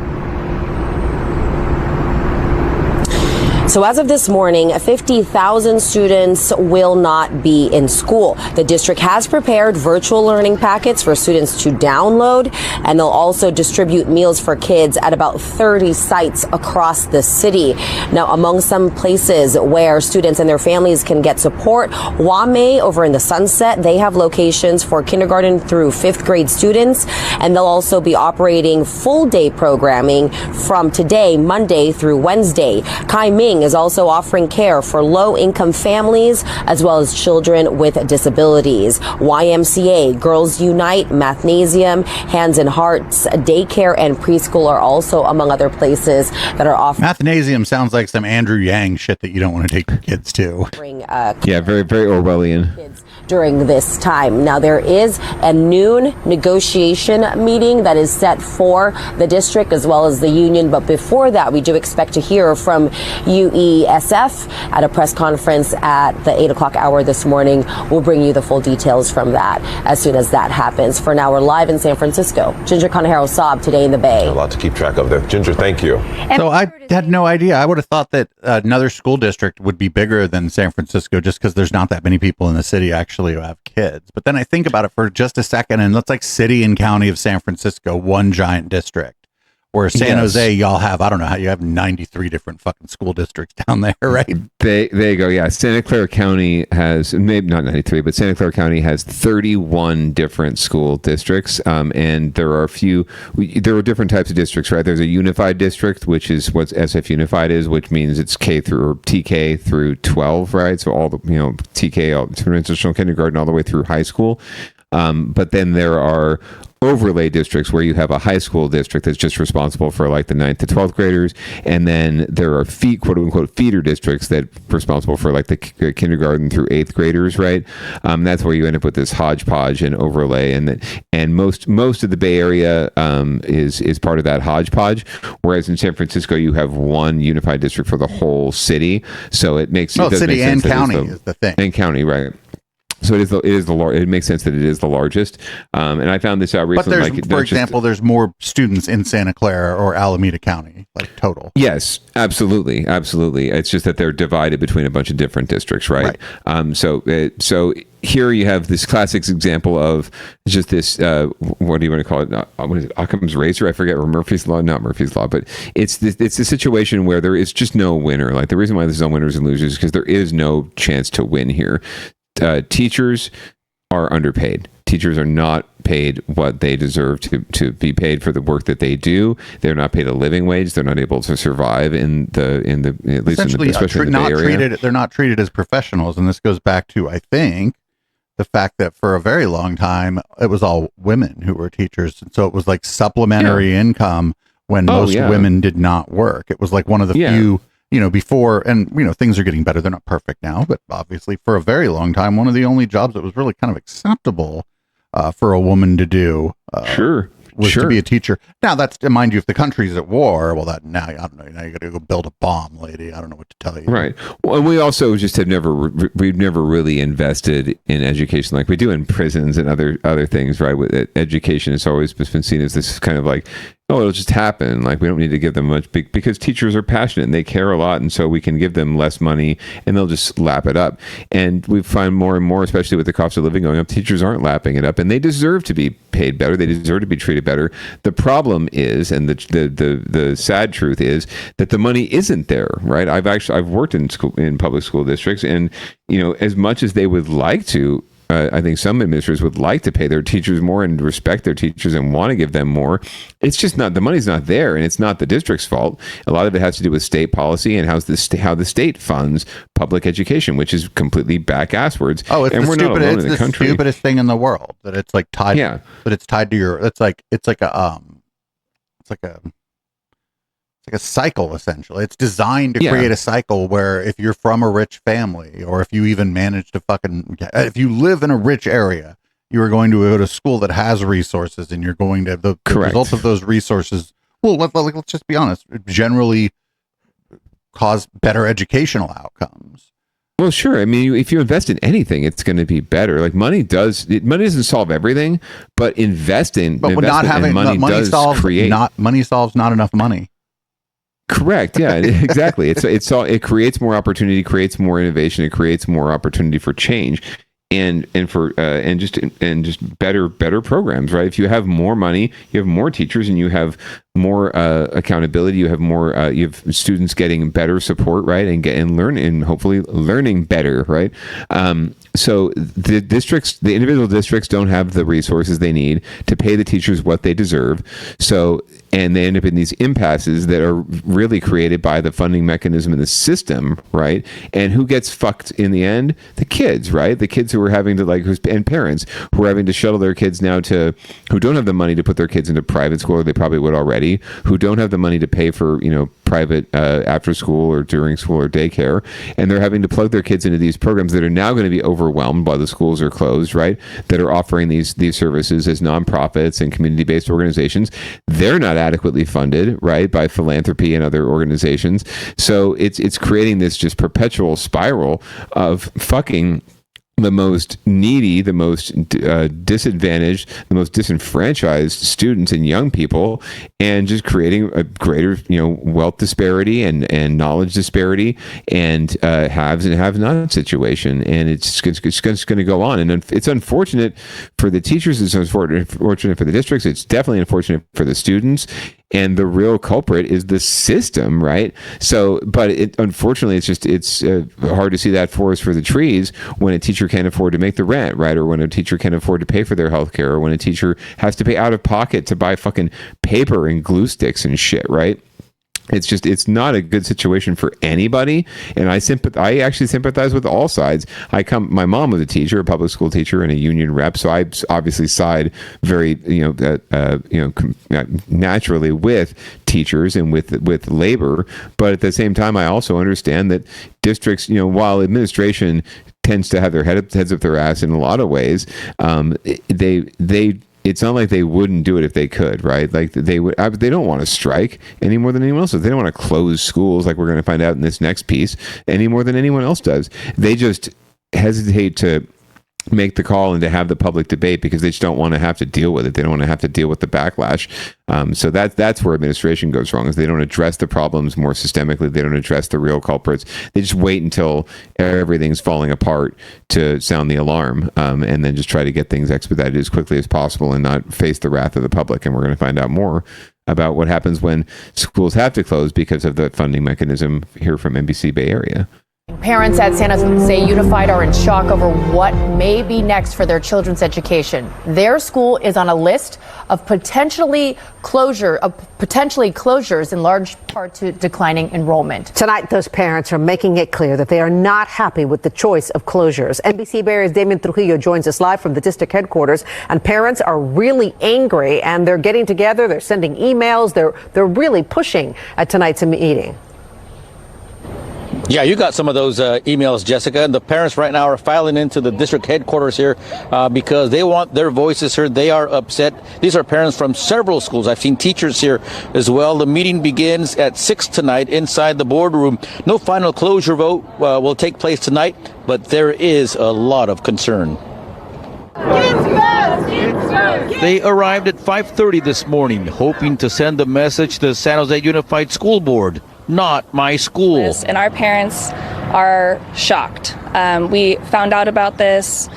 S22: So as of this morning, 50,000 students will not be in school. The district has prepared virtual learning packets for students to download, and they'll also distribute meals for kids at about 30 sites across the city. Now, among some places where students and their families can get support, Wame over in the Sunset, they have locations for kindergarten through 5th grade students, and they'll also be operating full day programming from today, Monday through Wednesday. Kai Ming building is also offering care for low-income families as well as children with disabilities. YMCA, Girls Unite, Mathnasium, Hands and Hearts, daycare, and preschool are also among other places that are offering.
S3: Mathnasium sounds like some Andrew Yang shit that you don't want to take your kids to.
S4: Yeah, very, very Orwellian.
S22: During this time. Now, there is a noon negotiation meeting that is set for the district as well as the union. But before that, we do expect to hear from UESF at a press conference at the 8 o'clock hour this morning. We'll bring you the full details from that as soon as that happens. For now, we're live in San Francisco. Ginger Conejero, Saab, Today in the Bay.
S21: A lot to keep track of there. Ginger, thank you.
S3: So I had no idea. I would have thought that another school district would be bigger than San Francisco just because there's not that many people in the city actually who have kids. But then I think about it for just a second, and that's like city and county of San Francisco, one giant district. Where San Jose, y'all have, I don't know how you have 93 different fucking school districts down there, right?
S4: There you go. Yeah. Santa Clara County has, maybe not 93, but Santa Clara County has 31 different school districts. And there are there are different types of districts, right? There's a unified district, which is what SF Unified is, which means it's K through, or TK through 12, right? So all the, TK, all, transitional kindergarten, all the way through high school. But then there are overlay districts where you have a high school district that's just responsible for like the 9th to 12th graders, and then there are quote unquote feeder districts that are responsible for like the kindergarten through 8th graders, right? That's where you end up with this hodgepodge and overlay, and most of the Bay Area is part of that hodgepodge, whereas in San Francisco you have one unified district for the whole city, so it makes
S3: city and county is the thing,
S4: and county, right? So it makes sense that it is the largest. And I found this out recently.
S3: But for example, there's more students in Santa Clara or Alameda County, like total.
S4: Yes, absolutely. It's just that they're divided between a bunch of different districts, right? So here you have this classic example of just this, what do you want to call it? What is it? Occam's razor? I forget. Or Murphy's Law? Not Murphy's Law, but it's a situation where there is just no winner. Like the reason why there's no winners and losers is because there is no chance to win here. Teachers are underpaid. Teachers are not paid what they deserve to be paid for the work that they do. They're not paid a living wage. They're not able to survive in the at least especially in the Bay Area.
S3: They're not treated as professionals, and this goes back to, I think, the fact that for a very long time it was all women who were teachers, and so it was like supplementary income when most women did not work. It was like one of the few. Before, and, things are getting better. They're not perfect now, but obviously for a very long time, one of the only jobs that was really kind of acceptable for a woman to do was to be a teacher. Now, that's, mind you, if the country's at war, well, that now, I don't know, now you got to go build a bomb, lady. I don't know what to tell you.
S4: Right. Well, and we also just we've never really invested in education like we do in prisons and other things, right? With education, it's always been seen as this kind of like, oh, it'll just happen. Like, we don't need to give them much because teachers are passionate and they care a lot. And so we can give them less money and they'll just lap it up. And we find more and more, especially with the cost of living going up, teachers aren't lapping it up and they deserse to be paid better. They deserve to be treated better. The problem is, and the sad truth is, that the money isn't there, right? I've worked in public school districts, and, as much as they would like to, I think some administrators would like to pay their teachers more and respect their teachers and want to give them more. It's just not, the money's not there, and it's not the district's fault. A lot of it has to do with state policy and how the state funds public education, which is completely back-asswards.
S3: Oh, it's
S4: and
S3: the
S4: we're not alone in the country.
S3: Stupidest thing in the world, that it's like tied. Yeah, but it's tied to your. It's like a cycle, essentially. It's designed to create a cycle where if you're from a rich family, or if you even manage to if you live in a rich area, you are going to go to school that has resources, and you're going to the result of those resources. Well, let's just be honest. Generally, cause better educational outcomes.
S4: Well, sure. I mean, if you invest in anything, it's going to be better. Like money doesn't solve everything, but investing,
S3: but not having money money solves not enough money.
S4: Correct. Yeah, exactly. It creates more opportunity, creates more innovation, it creates more opportunity for change, and just better programs, right? If you have more money, you have more teachers, and you have more accountability. You have students getting better support, right, and learn, and hopefully learning better, right? So the individual districts don't have the resources they need to pay the teachers what they deserve. So, and they end up in these impasses that are really created by the funding mechanism in the system, right? And who gets fucked in the end? The kids, right? The kids who are having to and parents who are having to shuttle their kids now who don't have the money to put their kids into private school, or they probably would already, who don't have the money to pay for, private after school or during school or daycare. And they're having to plug their kids into these programs that are now going to be overwhelmed while the schools are closed, right? That are offering these services as nonprofits and community-based organizations. They're not adequately funded, right, by philanthropy and other organizations. So it's creating this just perpetual spiral of fucking the most needy, the most disadvantaged, the most disenfranchised students and young people, and just creating a greater, wealth disparity and knowledge disparity and haves and have-not situation. And it's going to go on. And it's unfortunate for the teachers. It's unfortunate for the districts. It's definitely unfortunate for the students. And the real culprit is the system, right? So, but unfortunately, it's hard to see that forest for the trees when a teacher can't afford to make the rent, right? Or when a teacher can't afford to pay for their health care, or when a teacher has to pay out of pocket to buy fucking paper and glue sticks and shit, right? It's not a good situation for anybody, and I actually sympathize with all sides. My mom was a teacher, a public school teacher, and a union rep, so I obviously side very naturally with teachers and with labor. But at the same time, I also understand that districts, while administration tends to have their heads up their ass in a lot of ways, it's not like they wouldn't do it if they could, right? Like they don't want to strike any more than anyone else does. They don't want to close schools, like we're going to find out in this next piece, any more than anyone else does. They just hesitate to make the call and to have the public debate because they just don't want to have to deal with it. They don't want to have to deal with the backlash. So that's where administration goes wrong, is they don't address the problems more systemically. They don't address the real culprits. They just wait until everything's falling apart to sound the alarm, and then just try to get things expedited as quickly as possible and not face the wrath of the public. And we're going to find out more about what happens when schools have to close because of the funding mechanism here from NBC Bay Area.
S1: Parents at San Jose Unified are in shock over what may be next for their children's education. Their school is on a list of potentially closures in large part to declining enrollment.
S2: Tonight, those parents are making it clear that they are not happy with the choice of closures. NBC Bay Area's Damien Trujillo joins us live from the district headquarters, and parents are really angry, and they're getting together, they're sending emails, they're really pushing at tonight's meeting.
S5: Yeah, you got some of those emails, Jessica. And the parents right now are filing into the district headquarters here because they want their voices heard. They are upset. These are parents from several schools. I've seen teachers here as well. The meeting begins at 6 tonight inside the boardroom. No final closure vote will take place tonight, but there is a lot of concern. They arrived at 5:30 this morning, hoping to send a message to the San Jose Unified School Board. Not my school.
S6: And our parents are shocked. We found out about this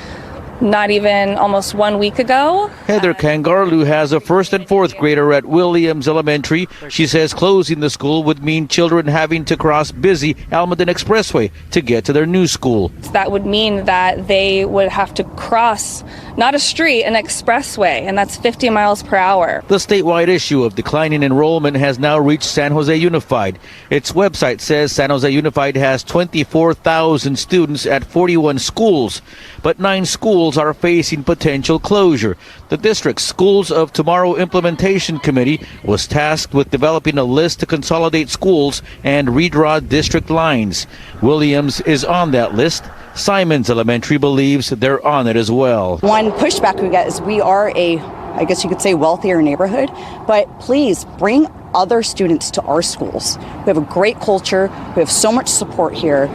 S6: not even almost 1 week ago.
S5: Heather Kangarlu has a first and fourth grader at Williams Elementary. She says closing the school would mean children having to cross busy Almaden Expressway to get to their new school.
S6: That would mean that they would have to cross not a street, an expressway, and that's 50 miles per hour.
S5: The statewide issue of declining enrollment has now reached San Jose Unified. Its website says San Jose Unified has 24,000 students at 41 schools, but 9 schools are facing potential closure. The district's Schools of Tomorrow Implementation Committee was tasked with developing a list to consolidate schools and redraw district lines. Williams is on that list. Simons Elementary believes they're on it as well.
S25: One pushback we get is we are I guess you could say, wealthier neighborhood, but please bring other students to our schools. We have a great culture. We have so much support here.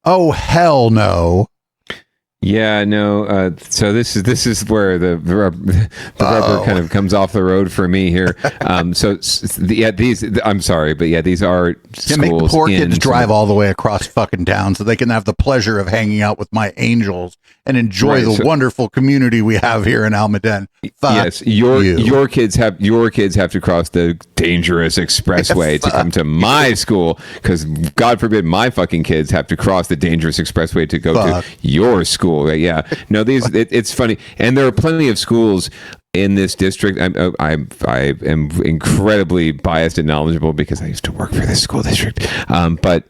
S3: Oh, hell no.
S4: Yeah, no. So this is where the rubber kind of comes off the road for me here. These. I'm sorry, but yeah, these are schools.
S3: Make the poor kids drive all the way across fucking town so they can have the pleasure of hanging out with my angels and enjoy the wonderful community we have here in Almaden.
S4: Yes, your kids have to cross the dangerous expressway to come to my school, because God forbid my fucking kids have to cross the dangerous expressway to go to your school. Right? Yeah, no, it's funny, and there are plenty of schools in this district. I am incredibly biased and knowledgeable because I used to work for this school district, but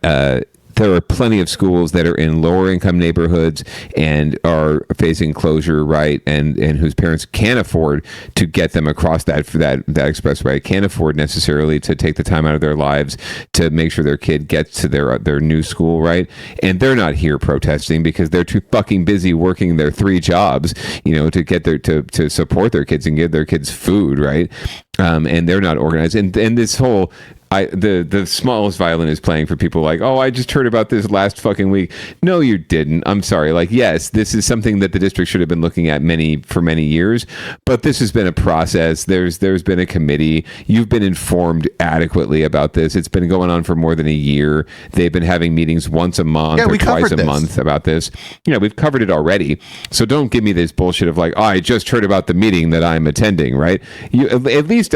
S4: there are plenty of schools that are in lower income neighborhoods and are facing closure, right? And whose parents can't afford to get them across that expressway, can't afford necessarily to take the time out of their lives to make sure their kid gets to their new school, right? And they're not here protesting because they're too fucking busy working their 3 jobs, to get to support their kids and give their kids food, right? And they're not organized. And this whole the smallest violin is playing for people like, oh, I just heard about this last fucking week. No, you didn't. I'm sorry. Like, yes, this is something that the district should have been looking at for many years, but this has been a process. There's been a committee. You've been informed adequately about this. It's been going on for more than a year. They've been having meetings once a month or twice a month about this. We've covered it already. So don't give me this bullshit of like, oh, I just heard about the meeting that I'm attending, right? At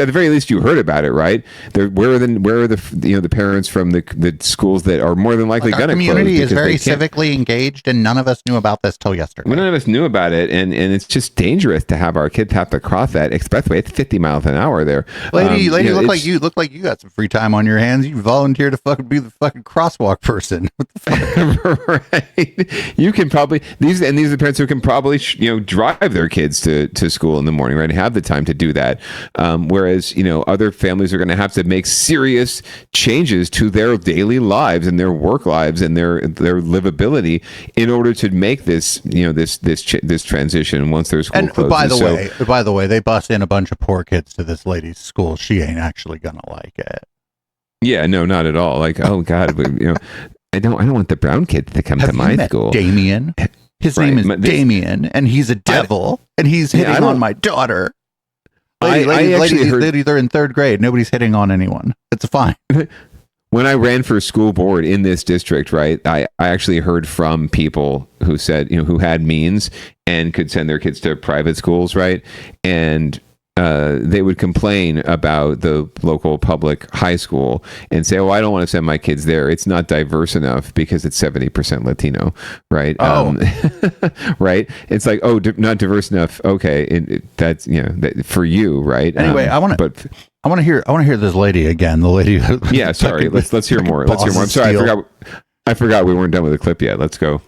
S4: the very least, you heard about it, right? Where are the parents from the schools that are more than likely going to close?
S3: Our community is very civically engaged, and none of us knew about this till yesterday.
S4: None of us knew about it, and it's just dangerous to have our kids have to cross that expressway. It's 50 miles an hour there.
S3: Lady, look like you got some free time on your hands. You volunteered to fucking be the fucking crosswalk person. What the fuck?
S4: Right? You can probably these are the parents who can probably drive their kids to school in the morning, right? And have the time to do that. Whereas other families are going to have to make serious changes to their daily lives and their work lives and their livability in order to make this this transition once their school closes.
S3: By the way, they bust in a bunch of poor kids to this lady's school. She ain't actually gonna like it.
S4: Yeah, no, not at all. Like, oh God, I don't want the brown kids to come to my school.
S3: Damien, his name is Damien, and he's a devil, and he's hitting on my daughter. They're in 3rd grade. Nobody's hitting on anyone. It's fine.
S4: When I ran for school board in this district, right, I actually heard from people who said, who had means and could send their kids to private schools, right? And they would complain about the local public high school and say, oh, I don't want to send my kids there. It's not diverse enough because it's 70% Latino, right? Right? It's like, oh, not diverse enough. Okay, that's for you, right?
S3: Anyway, I want to hear this lady again. The lady.
S4: Yeah, sorry. Let's hear more. Let's hear more. I'm sorry. I forgot we weren't done with the clip yet. Let's go.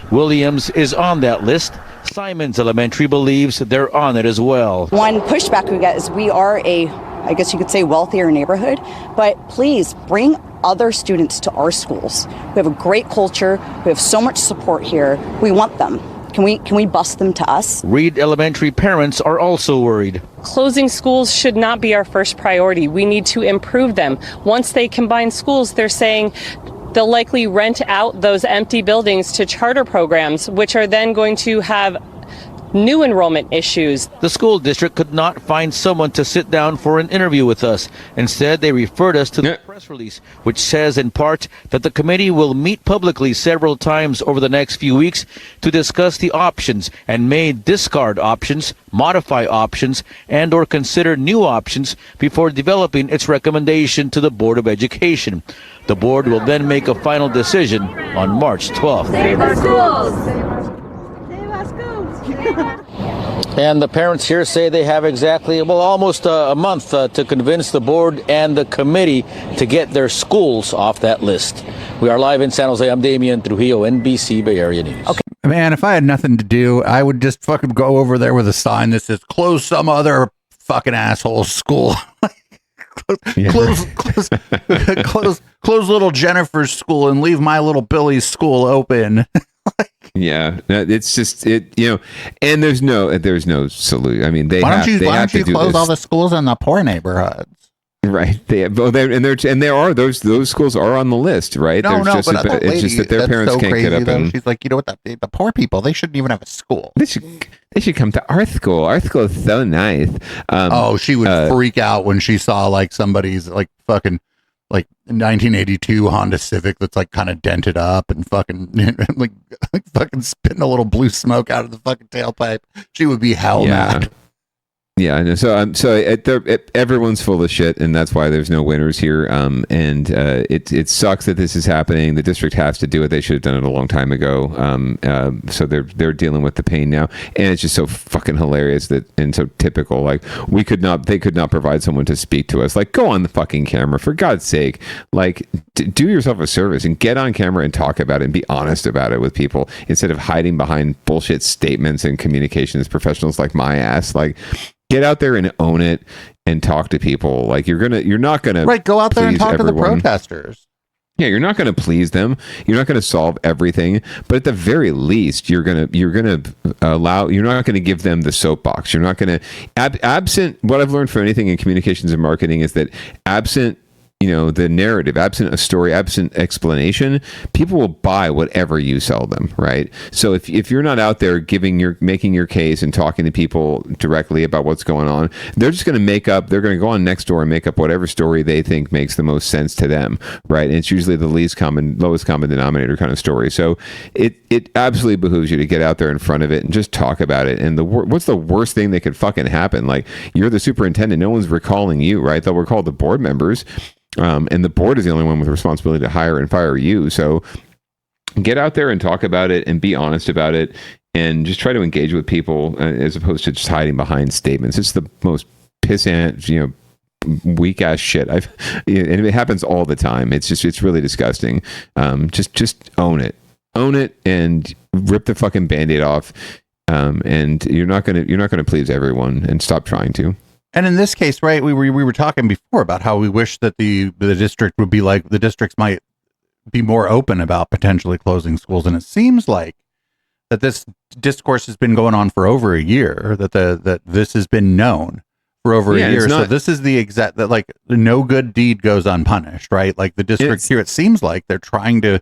S5: Williams is on that list. Simons Elementary believes they're on it as well.
S25: One pushback we get is we are I guess you could say, wealthier neighborhood, but please bring other students to our schools. We have a great culture. We have so much support here. We want them. Can we bus them to us?
S5: Reed Elementary parents are also worried.
S8: Closing schools should not be our first priority. We need to improve them. Once they combine schools, they're saying they'll likely rent out those empty buildings to charter programs, which are then going to have new enrollment issues.
S5: The school district could not find someone to sit down for an interview with us. Instead, they referred us to the press release, which says in part that the committee will meet publicly several times over the next few weeks to discuss the options and may discard options, modify options, and or consider new options before developing its recommendation to the Board of Education. The board will then make a final decision on March 12th.
S9: Save our schools!
S5: And the parents here say they have almost a month to convince the board and the committee to get their schools off that list. We are live in San Jose. I'm Damian Trujillo, NBC Bay Area News. Okay.
S3: Man, if I had nothing to do, I would just fucking go over there with a sign that says, close some other fucking asshole school. Close little Jennifer's school and leave my little Billy's school open.
S4: Yeah, it's just and there's no solution. I mean,
S3: why don't you close all the schools in the poor neighborhoods?
S4: Right. There are those schools are on the list, right?
S3: No,
S4: There's
S3: but
S4: it's just that their parents can't get up and
S3: she's like, you know what? The poor people, they shouldn't even have a school.
S4: They should come to our school. Our school is so nice.
S3: She would freak out when she saw like somebody's like fucking like 1982 Honda Civic that's like kind of dented up and fucking like fucking spitting a little blue smoke out of the fucking tailpipe. She would be hell mad.
S4: Yeah, I know. So everyone's full of shit, and that's why there's no winners here. It sucks that this is happening. The district has to do it. They should have done it a long time ago. So they're dealing with the pain now, and it's just so fucking hilarious and so typical. Like they could not provide someone to speak to us. Like, go on the fucking camera for God's sake. Like, do yourself a service and get on camera and talk about it and be honest about it with people instead of hiding behind bullshit statements and communications professionals like my ass. Like, get out there and own it and talk to people. Like you're not gonna
S3: go out there and talk
S4: everyone.
S3: to the protesters.
S4: Yeah, you're not going to please them. You're not going to solve everything, but at the very least, you're not going to give them the soapbox. You're not going to absent what I've learned from anything in communications and marketing is that absent the narrative, absent a story, absent explanation, people will buy whatever you sell them, right? So if you're not out there making your case and talking to people directly about what's going on, they're just going to they're going to go on Nextdoor and make up whatever story they think makes the most sense to them, right? And it's usually the lowest common denominator kind of story. So it absolutely behooves you to get out there in front of it and just talk about it. And what's the worst thing that could fucking happen? Like, you're the superintendent, no one's recalling you, right? They'll recall the board members. And the board is the only one with the responsibility to hire and fire you. So get out there and talk about it and be honest about it and just try to engage with people as opposed to just hiding behind statements. It's the most pissant, weak ass shit. And it happens all the time. It's really disgusting. Just own it and rip the fucking Band-Aid off. And you're not gonna please everyone, and stop trying to.
S3: And in this case, right, we were talking before about how we wish that the district would be like, the districts might be more open about potentially closing schools. And it seems like that this discourse has been going on for over a year, that this has been known for over a year. So this is the exact, that like no good deed goes unpunished, right? Like the district here, it seems like they're trying to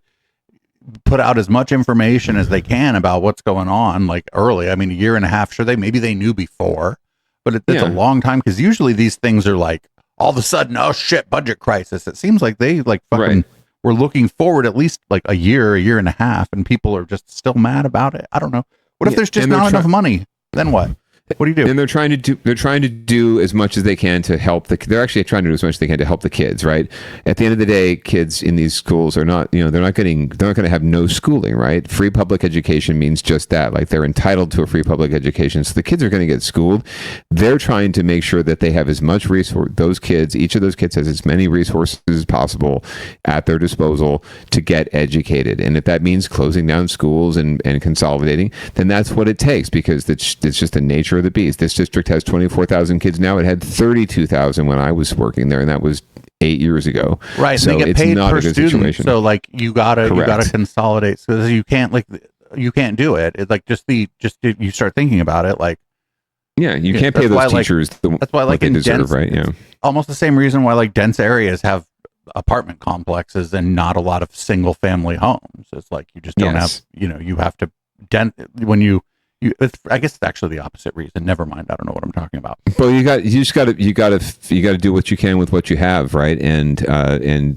S3: put out as much information as they can about what's going on, like early. I mean, a year and a half, sure, maybe they knew before. But it's a long time, because usually these things are like all of a sudden, oh shit, budget crisis. It seems like they like fucking were looking forward at least like a year and a half, and people are just still mad about it. I don't know. What if there's just not enough money? Then what? What do you do?
S4: And they're trying to do as much as they can to help they're actually trying to do as much as they can to help the kids, right? At the end of the day, kids in these schools are not, they're not going to have no schooling, right? Free public education means just that. Like, they're entitled to a free public education. So the kids are going to get schooled. They're trying to make sure that they have as much resource, each of those kids has as many resources as possible at their disposal to get educated. And if that means closing down schools and consolidating, then that's what it takes, because it's just the nature of the beast. This district has 24,000 kids now. It had 32,000 when I was working there, and that was 8 years ago.
S3: Right.
S4: So
S3: they get
S4: it's
S3: paid
S4: not
S3: per
S4: a good
S3: student.
S4: situation.
S3: So like you gotta consolidate. So you can't do it. It's like you start thinking about it. Like,
S4: you can't pay those teachers.
S3: That's why like
S4: they deserve,
S3: dense,
S4: right? Yeah.
S3: Almost the same reason why like dense areas have apartment complexes and not a lot of single family homes. It's like you just don't have. You have to I guess it's actually the opposite reason. Never mind. I don't know what I'm talking about.
S4: Well, you got to do what you can with what you have, right? And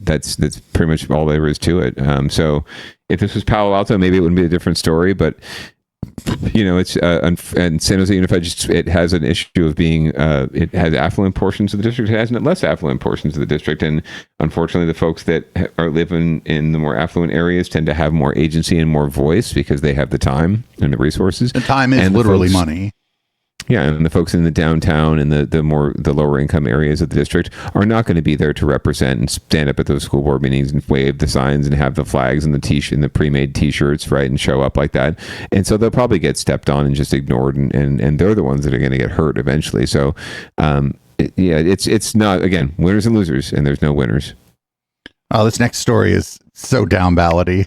S4: that's pretty much all there is to it. So if this was Palo Alto, maybe it wouldn't be a different story, but it's and San Jose Unified it has an issue of being it has affluent portions of the district, it has less affluent portions of the district, and unfortunately the folks that are living in the more affluent areas tend to have more agency and more voice because they have the time and the resources.
S3: The time is literally money.
S4: Yeah, and the folks in the downtown and the lower income areas of the district are not going to be there to represent and stand up at those school board meetings and wave the signs and have the flags and the pre-made T-shirts, right, and show up like that. And so they'll probably get stepped on and just ignored, and they're the ones that are going to get hurt eventually. So, it's not, again, winners and losers, and there's no winners.
S3: Oh, this next story is so downballot-y.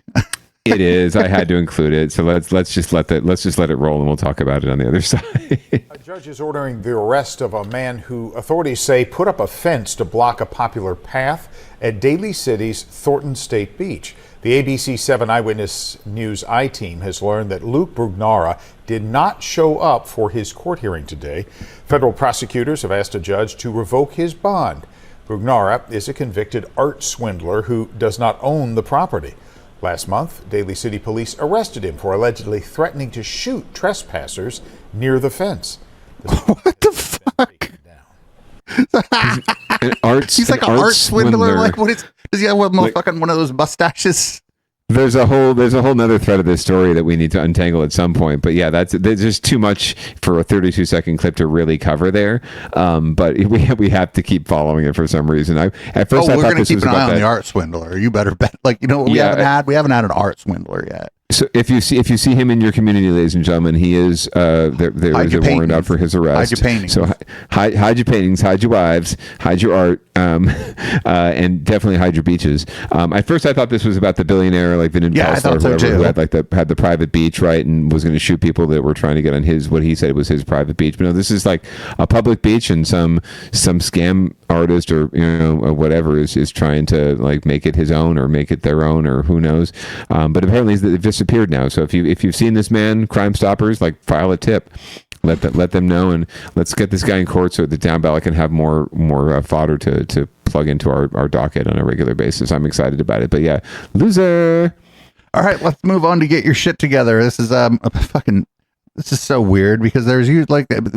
S4: It is. I had to include it. So let's just let it roll, and we'll talk about it on the other side.
S9: A judge is ordering the arrest of a man who authorities say put up a fence to block a popular path at Daly City's Thornton State Beach. The ABC 7 Eyewitness News I-team has learned that Luke Brugnara did not show up for his court hearing today. Federal prosecutors have asked a judge to revoke his bond. Brugnara is a convicted art swindler who does not own the property. Last month, Daly City Police arrested him for allegedly threatening to shoot trespassers near the fence.
S3: What the fuck? He's like an art swindler. Like, what is? Does he have fucking one of those mustaches?
S4: There's a whole nother thread of this story that we need to untangle at some point. But yeah, there's just too much for a 32-second clip to really cover there. But we have to keep following it for some reason. At first I
S3: we're
S4: thought
S3: going to
S4: this
S3: keep
S4: was
S3: an eye
S4: about
S3: on the art swindler. You better bet. Like, we haven't had an art swindler yet.
S4: So if you see him in your community, ladies and gentlemen, he is there is a warrant out for his arrest.
S3: Hide your paintings.
S4: So hide your paintings, hide your wives, hide your art, and definitely hide your beaches. At first, I thought this was about the billionaire, like Vin Pelster, who had the private beach, right, and was going to shoot people that were trying to get on what he said was his private beach. But no, this is like a public beach, and some scam artist or or whatever is trying to like make it his own or make it their own or who knows. But apparently they've disappeared now. So if you've seen this man, Crime Stoppers, like file a tip. Let them know, and let's get this guy in court so that Downballot can have more fodder to plug into our docket on a regular basis. I'm excited about it. But yeah, loser.
S3: All right, let's move on to get your shit together. This is this is so weird because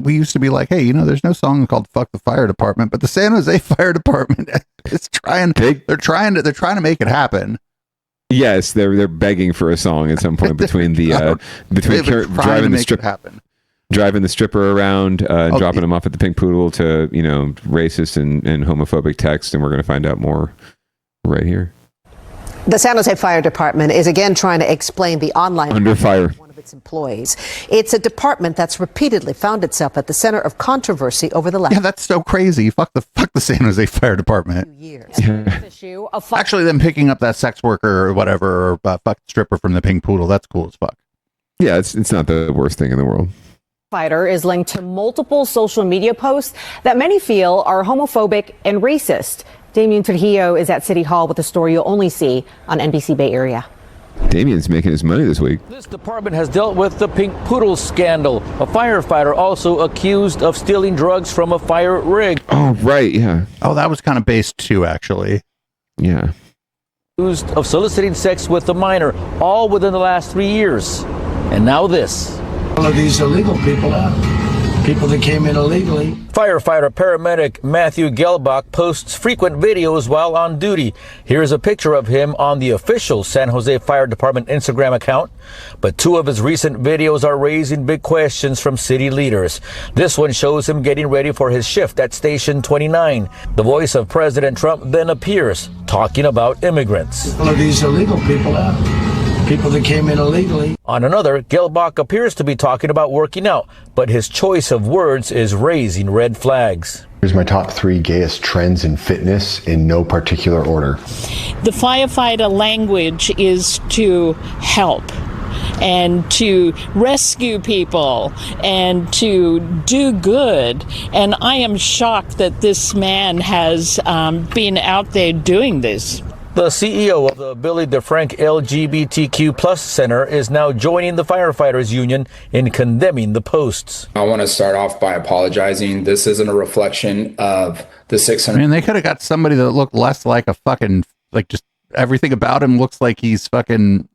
S3: we used to be like, hey, there's no song called "Fuck the Fire Department," but the San Jose Fire Department is trying to make it happen.
S4: Yes, they're begging for a song at some point between driving the stripper around, dropping him off at the Pink Poodle to racist and homophobic text, and we're going to find out more right here.
S2: The San Jose Fire Department is again trying to explain the online
S4: under fire.
S2: One of its employees. It's a department that's repeatedly found itself at the center of controversy over the last.
S3: Yeah, that's so crazy. Fuck the San Jose Fire Department. Actually, them picking up that sex worker or whatever, or fuck stripper from the Pink Poodle. That's cool as fuck.
S4: Yeah, it's not the worst thing in the world.
S22: Fighter is linked to multiple social media posts that many feel are homophobic and racist. Damien Trujillo is at City Hall with a story you'll only see on NBC Bay Area.
S4: Damien's making his money this week.
S5: This department has dealt with the Pink Poodle scandal. A firefighter also accused of stealing drugs from a fire rig.
S4: Oh, right, yeah.
S3: Oh, that was kind of based too, actually.
S4: Yeah.
S5: Accused of soliciting sex with a minor, all within the last 3 years. And now this.
S10: All of these illegal people people that came in illegally.
S5: Firefighter paramedic Matthew Gelbach posts frequent videos while on duty. Here's a picture of him on the official San Jose Fire Department Instagram account. But two of his recent videos are raising big questions from city leaders. This one shows him getting ready for his shift at Station 29. The voice of President Trump then appears, talking about immigrants.
S10: All of these illegal people that came in illegally.
S5: On another, Gelbach appears to be talking about working out, but his choice of words is raising red flags.
S11: Here's my top 3 gayest trends in fitness in no particular order.
S12: The firefighter language is to help and to rescue people and to do good. And I am shocked that this man has been out there doing this.
S5: The CEO of the Billy DeFrank LGBTQ Plus Center is now joining the firefighters union in condemning the posts.
S13: I want to start off by apologizing. This isn't a reflection of the 600.
S3: I mean, they could have got somebody that looked less like a fucking, like, just everything about him looks like he's fucking.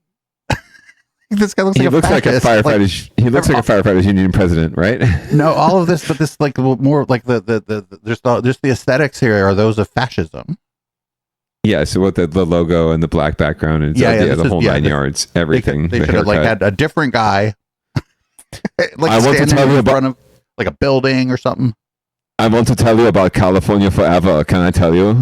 S3: This guy looks like
S4: a firefighters. He looks like a firefighters union president, right?
S3: No, all of this, but this like more like just the aesthetics here are those of fascism.
S4: Yeah, so what the logo and the black background and the whole 9 yards, everything.
S3: They should have like had a different guy, like
S4: I want to tell you
S3: in front of like a building or something.
S4: I want to tell you about California forever. Can I tell you?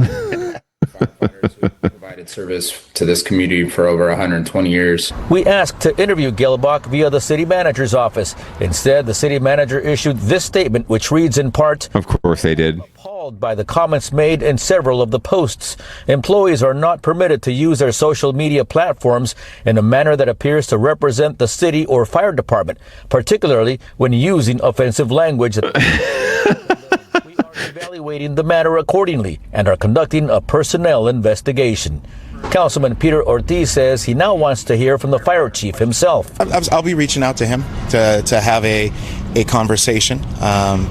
S13: Firefighters who provided service to this community for over 120 years.
S5: We asked to interview Gelbach via the city manager's office. Instead, the city manager issued this statement, which reads in part,
S4: of course they did.
S5: Appalled appalled by the comments made in several of the posts. Employees are not permitted to use their social media platforms in a manner that appears to represent the city or fire department, particularly when using offensive language. We are evaluating the matter accordingly and are conducting a personnel investigation. Councilman Peter Ortiz says he now wants to hear from the fire chief himself.
S7: I'll be reaching out to him to have a conversation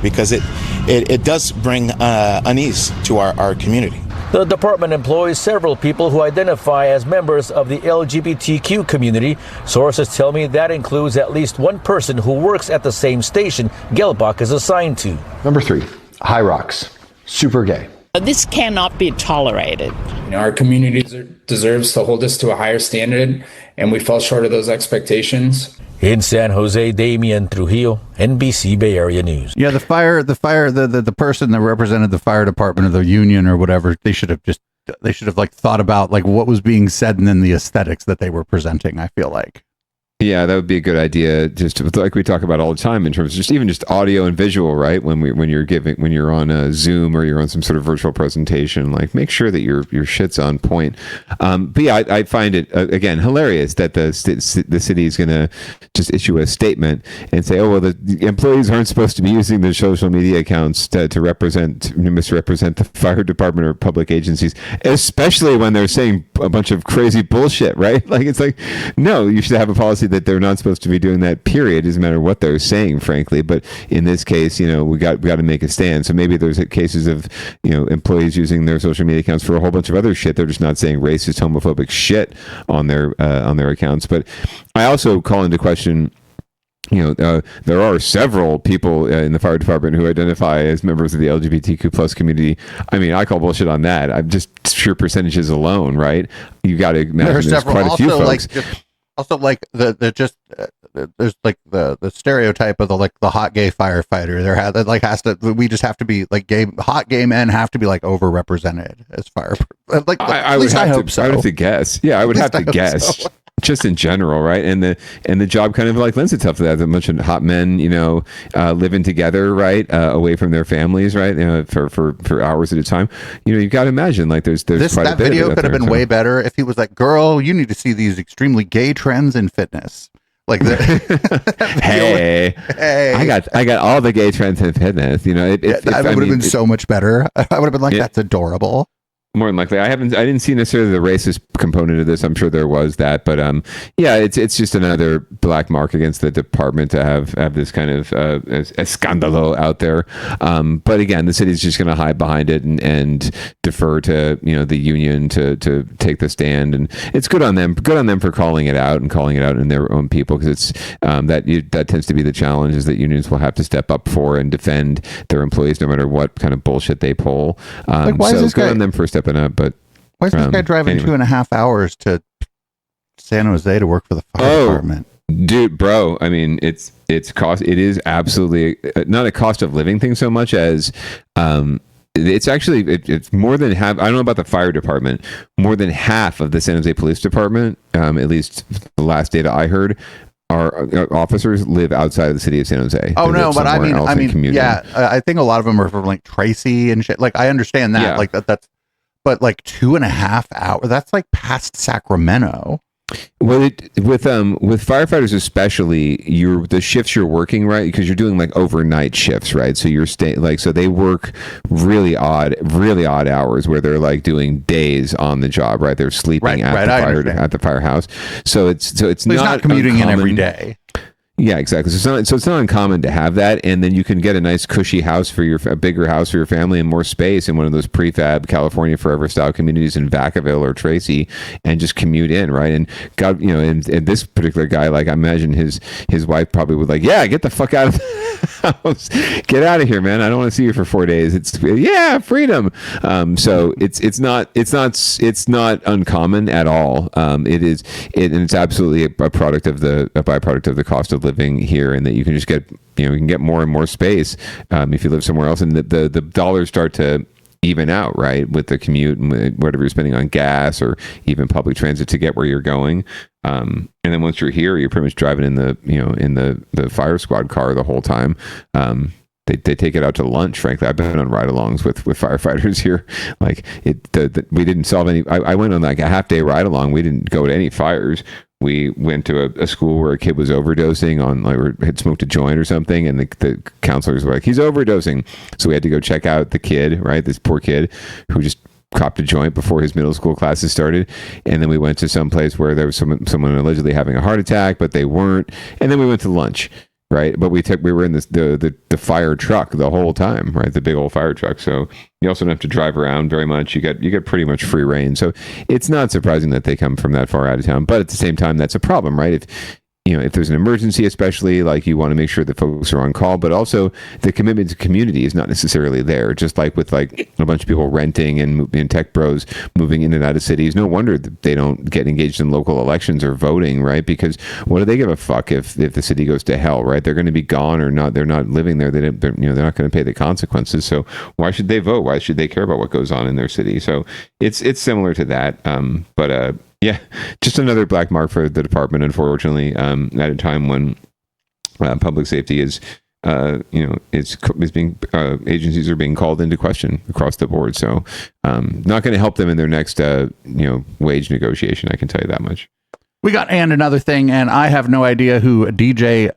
S7: because it does bring unease to our community.
S5: The department employs several people who identify as members of the LGBTQ community. Sources tell me that includes at least one person who works at the same station Gelbach is assigned to.
S11: Number 3, High Rocks, super gay.
S12: This cannot be tolerated.
S13: Our community deserves to hold us to a higher standard, and we fell short of those expectations.
S5: In San Jose, Damian Trujillo, NBC Bay Area News.
S3: Yeah, the person that represented the fire department of the union or whatever, they should have like thought about like what was being said and then the aesthetics that they were presenting, I feel like.
S4: Yeah, that would be a good idea. Just like we talk about all the time in terms of just audio and visual, right? When you're on a Zoom or you're on some sort of virtual presentation, like make sure that your shit's on point. But yeah, I find it again hilarious that the city is going to just issue a statement and say, oh well, the employees aren't supposed to be using their social media accounts to misrepresent the fire department or public agencies, especially when they're saying a bunch of crazy bullshit, right? Like it's like, no, you should have a policy that they're not supposed to be doing that, period. Doesn't matter what they're saying, frankly. But in this case, we got to make a stand. So maybe there's cases of employees using their social media accounts for a whole bunch of other shit. They're just not saying racist, homophobic shit on their accounts. But I also call into question, there are several people in the fire department who identify as members of the LGBTQ plus community. I mean, I call bullshit on that. I'm just sheer percentages alone, right? You got to imagine there's quite a few folks.
S3: Also, like there's like the stereotype of the hot gay firefighter. We just have to be like hot gay men have to be like overrepresented as fire. Like
S4: I would have to guess. Yeah, I would have to guess. So. Just in general, right? And the job kind of like lends itself to that. A bunch of hot men, living together, right, away from their families, right, for hours at a time. You've got to imagine like there's quite a bit
S3: that video could have been way better if he was like, "Girl, you need to see these extremely gay trends in fitness." Like
S4: hey, I got all the gay trends in fitness.
S3: That would have been so much better. I would have been like, that's adorable.
S4: More than likely, I didn't see necessarily the racist component of this. I'm sure there was that, but yeah, it's just another black mark against the department to have this kind of escandalo out there. But again, the city's just going to hide behind it and defer to the union to take the stand, and it's good on them. Good on them for calling it out in their own people, because it's that tends to be the challenge, is that unions will have to step up for and defend their employees no matter what kind of bullshit they pull. So good on them for stepping up. But
S3: why is this guy driving 2.5 hours to San Jose to work for the fire department?
S4: Dude, bro, I mean, it is absolutely not a cost of living thing so much as it's actually it's more than half. I don't know about the fire department. More than half of the San Jose Police Department, at least the last data I heard, our officers live outside of the city of San Jose.
S3: Oh no, but I mean, yeah, I think a lot of them are from like Tracy and shit. Like I understand that, like that's. But like 2.5 hours, that's like past Sacramento.
S4: Well, with firefighters especially, the shifts you're working, right? Because you're doing like overnight shifts, right? So you're so they work really odd hours where they're like doing days on the job, right? They're sleeping at the firehouse. So it's not
S3: commuting in every day.
S4: Yeah, exactly. So it's not uncommon to have that, and then you can get a nice cushy house a bigger house for your family and more space in one of those prefab California Forever style communities in Vacaville or Tracy, and just commute in, right? And God, and this particular guy, like I imagine his wife probably would like, yeah, get the fuck out of the house, get out of here, man. I don't want to see you for 4 days. It's freedom. So it's not uncommon at all. And it's absolutely a byproduct of the cost of living here, and that you can just get you can get more and more space if you live somewhere else, and the dollars start to even out, right, with the commute and whatever you're spending on gas or even public transit to get where you're going. And then once you're here, you're pretty much driving in the fire squad car the whole time. they take it out to lunch. Frankly, I've been on ride-alongs with firefighters here. Like we didn't solve any. I went on like a half-day ride-along. We didn't go to any fires. We went to a school where a kid was overdosing on, like, or had smoked a joint or something, and the counselors were like, he's overdosing. So we had to go check out the kid, right? This poor kid who just copped a joint before his middle school classes started. And then we went to some place where there was someone allegedly having a heart attack, but they weren't. And then we went to lunch, right? But we were in the fire truck the whole time, right? The big old fire truck. So you also don't have to drive around very much. You get pretty much free reign. So it's not surprising that they come from that far out of town. But at the same time, that's a problem, right? If there's an emergency, especially, like, you want to make sure that folks are on call, but also the commitment to community is not necessarily there. Just like with like a bunch of people renting and tech bros moving in and out of cities, no wonder that they don't get engaged in local elections or voting, right? Because what do they give a fuck if the city goes to hell, right? They're going to be gone or not. They're not living there. They're not going to pay the consequences. So why should they vote? Why should they care about what goes on in their city? So it's similar to that. Yeah, just another black mark for the department, unfortunately, at a time when public safety is being agencies are being called into question across the board. So not going to help them in their next wage negotiation. I can tell you that much.
S3: We got another thing, and I have no idea who DJ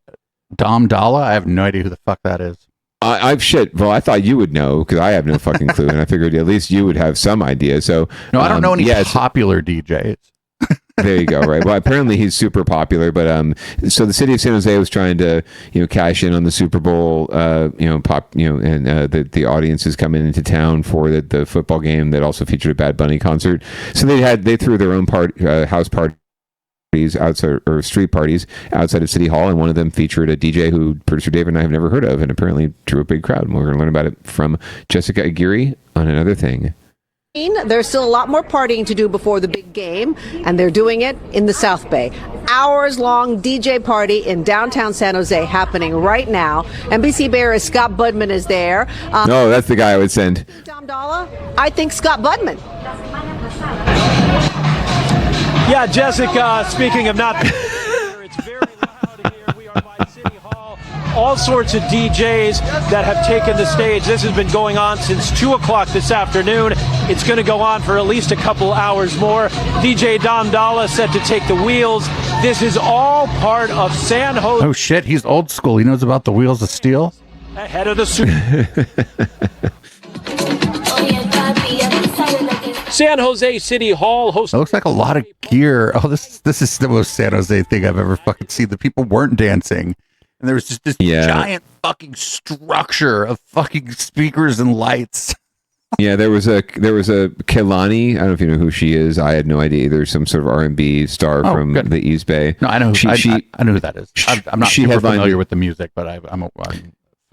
S3: Downballot. I have no idea who the fuck that is.
S4: Well, I thought you would know because I have no fucking clue, and I figured at least you would have some idea. So
S3: no, I don't know any popular DJs.
S4: There you go. Right. Well, apparently he's super popular, but so the city of San Jose was trying to cash in on the Super Bowl, and the audience is coming into town for the football game that also featured a Bad Bunny concert. So they threw their own house party outside, or street parties outside of City Hall, and one of them featured a DJ who producer David and I have never heard of, and apparently drew a big crowd. And we're going to learn about it from Jessica Aguirre on Another Thing.
S2: There's still a lot more partying to do before the big game, and they're doing it in the South Bay. Hours-long DJ party in downtown San Jose happening right now. NBC Bay Area's Scott Budman is there.
S4: No, that's the guy I would send.
S2: Downballot? I think Scott Budman.
S14: Yeah, Jessica, speaking of not... it's very loud here. We are by City Hall. All sorts of DJs that have taken the stage. This has been going on since 2 o'clock this afternoon. It's going to go on for at least a couple hours more. DJ Downballot set to take the wheels. This is all part of San Jose.
S3: Oh shit, he's old school. He knows about the wheels of steel.
S14: Ahead of the Super San Jose City Hall hosts.
S3: It looks like a lot of gear. Oh, this is the most San Jose thing I've ever fucking seen. The people weren't dancing, and there was just this giant fucking structure of fucking speakers and lights.
S4: Yeah, there was a Kehlani. I don't know if you know who she is. I had no idea. There's some sort of R&B star from the East Bay.
S3: No, I know. I know who that is. I'm not super familiar with the music, but I'm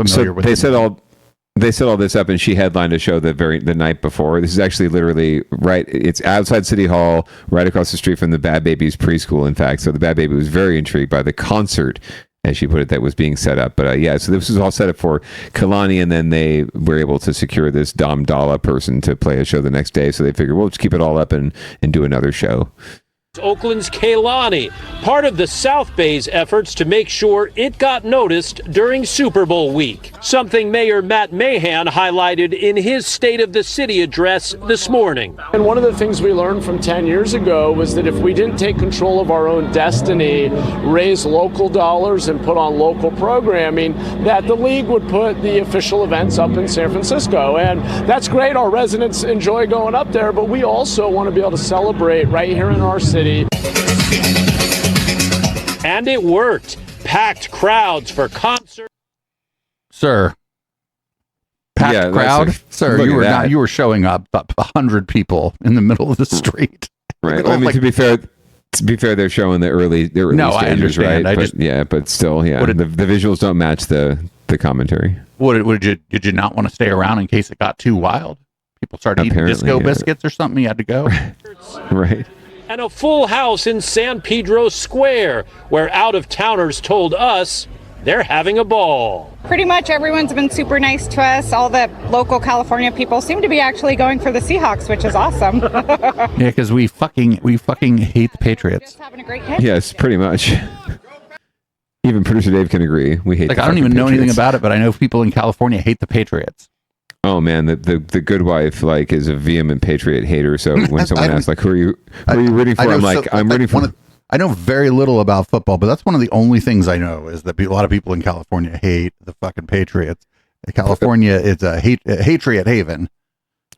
S3: familiar with.
S4: They set all this up, and she headlined a show the night before. This is actually literally right. It's outside City Hall, right across the street from the Bad Baby's preschool. In fact, so the Bad Baby was very intrigued by the concert, as she put it, that was being set up. But so this was all set up for Kehlani, and then they were able to secure this Downballot person to play a show the next day. So they figured, we'll just keep it all up and do another show.
S14: Oakland's Kehlani, part of the South Bay's efforts to make sure it got noticed during Super Bowl week. Something Mayor Matt Mahan highlighted in his State of the City address this morning.
S15: And one of the things we learned from 10 years ago was that if we didn't take control of our own destiny, raise local dollars and put on local programming, that the league would put the official events up in San Francisco. And that's great. Our residents enjoy going up there, but we also want to be able to celebrate right here in our city.
S14: And it worked. Packed crowds for concerts.
S3: Sir. Packed crowd? Sir, you were showing up 100 people in the middle of the street.
S4: Right. I mean, to be fair, they're showing the early stages,
S3: I understand.
S4: Right? But still, the visuals don't match the commentary.
S3: Did you not want to stay around in case it got too wild? People started eating disco biscuits or something. You had to go.
S4: Right.
S14: And a full house in San Pedro Square, where out-of-towners told us they're having a ball.
S16: Pretty much everyone's been super nice to us. All the local California people seem to be actually going for the Seahawks, which is awesome.
S3: Yeah, because we fucking hate the Patriots.
S16: Just having a great day.
S4: Yes, pretty much. Even producer Dave can agree. We hate.
S3: Like, I don't even know anything about it, but I know people in California hate the Patriots.
S4: Oh man, the good wife like is a vehement Patriot hater. So when someone asks like, who are you rooting for? I'm like, I'm rooting for.
S3: I know very little about football, but that's one of the only things I know is that a lot of people in California hate the fucking Patriots. California is a Patriot haven.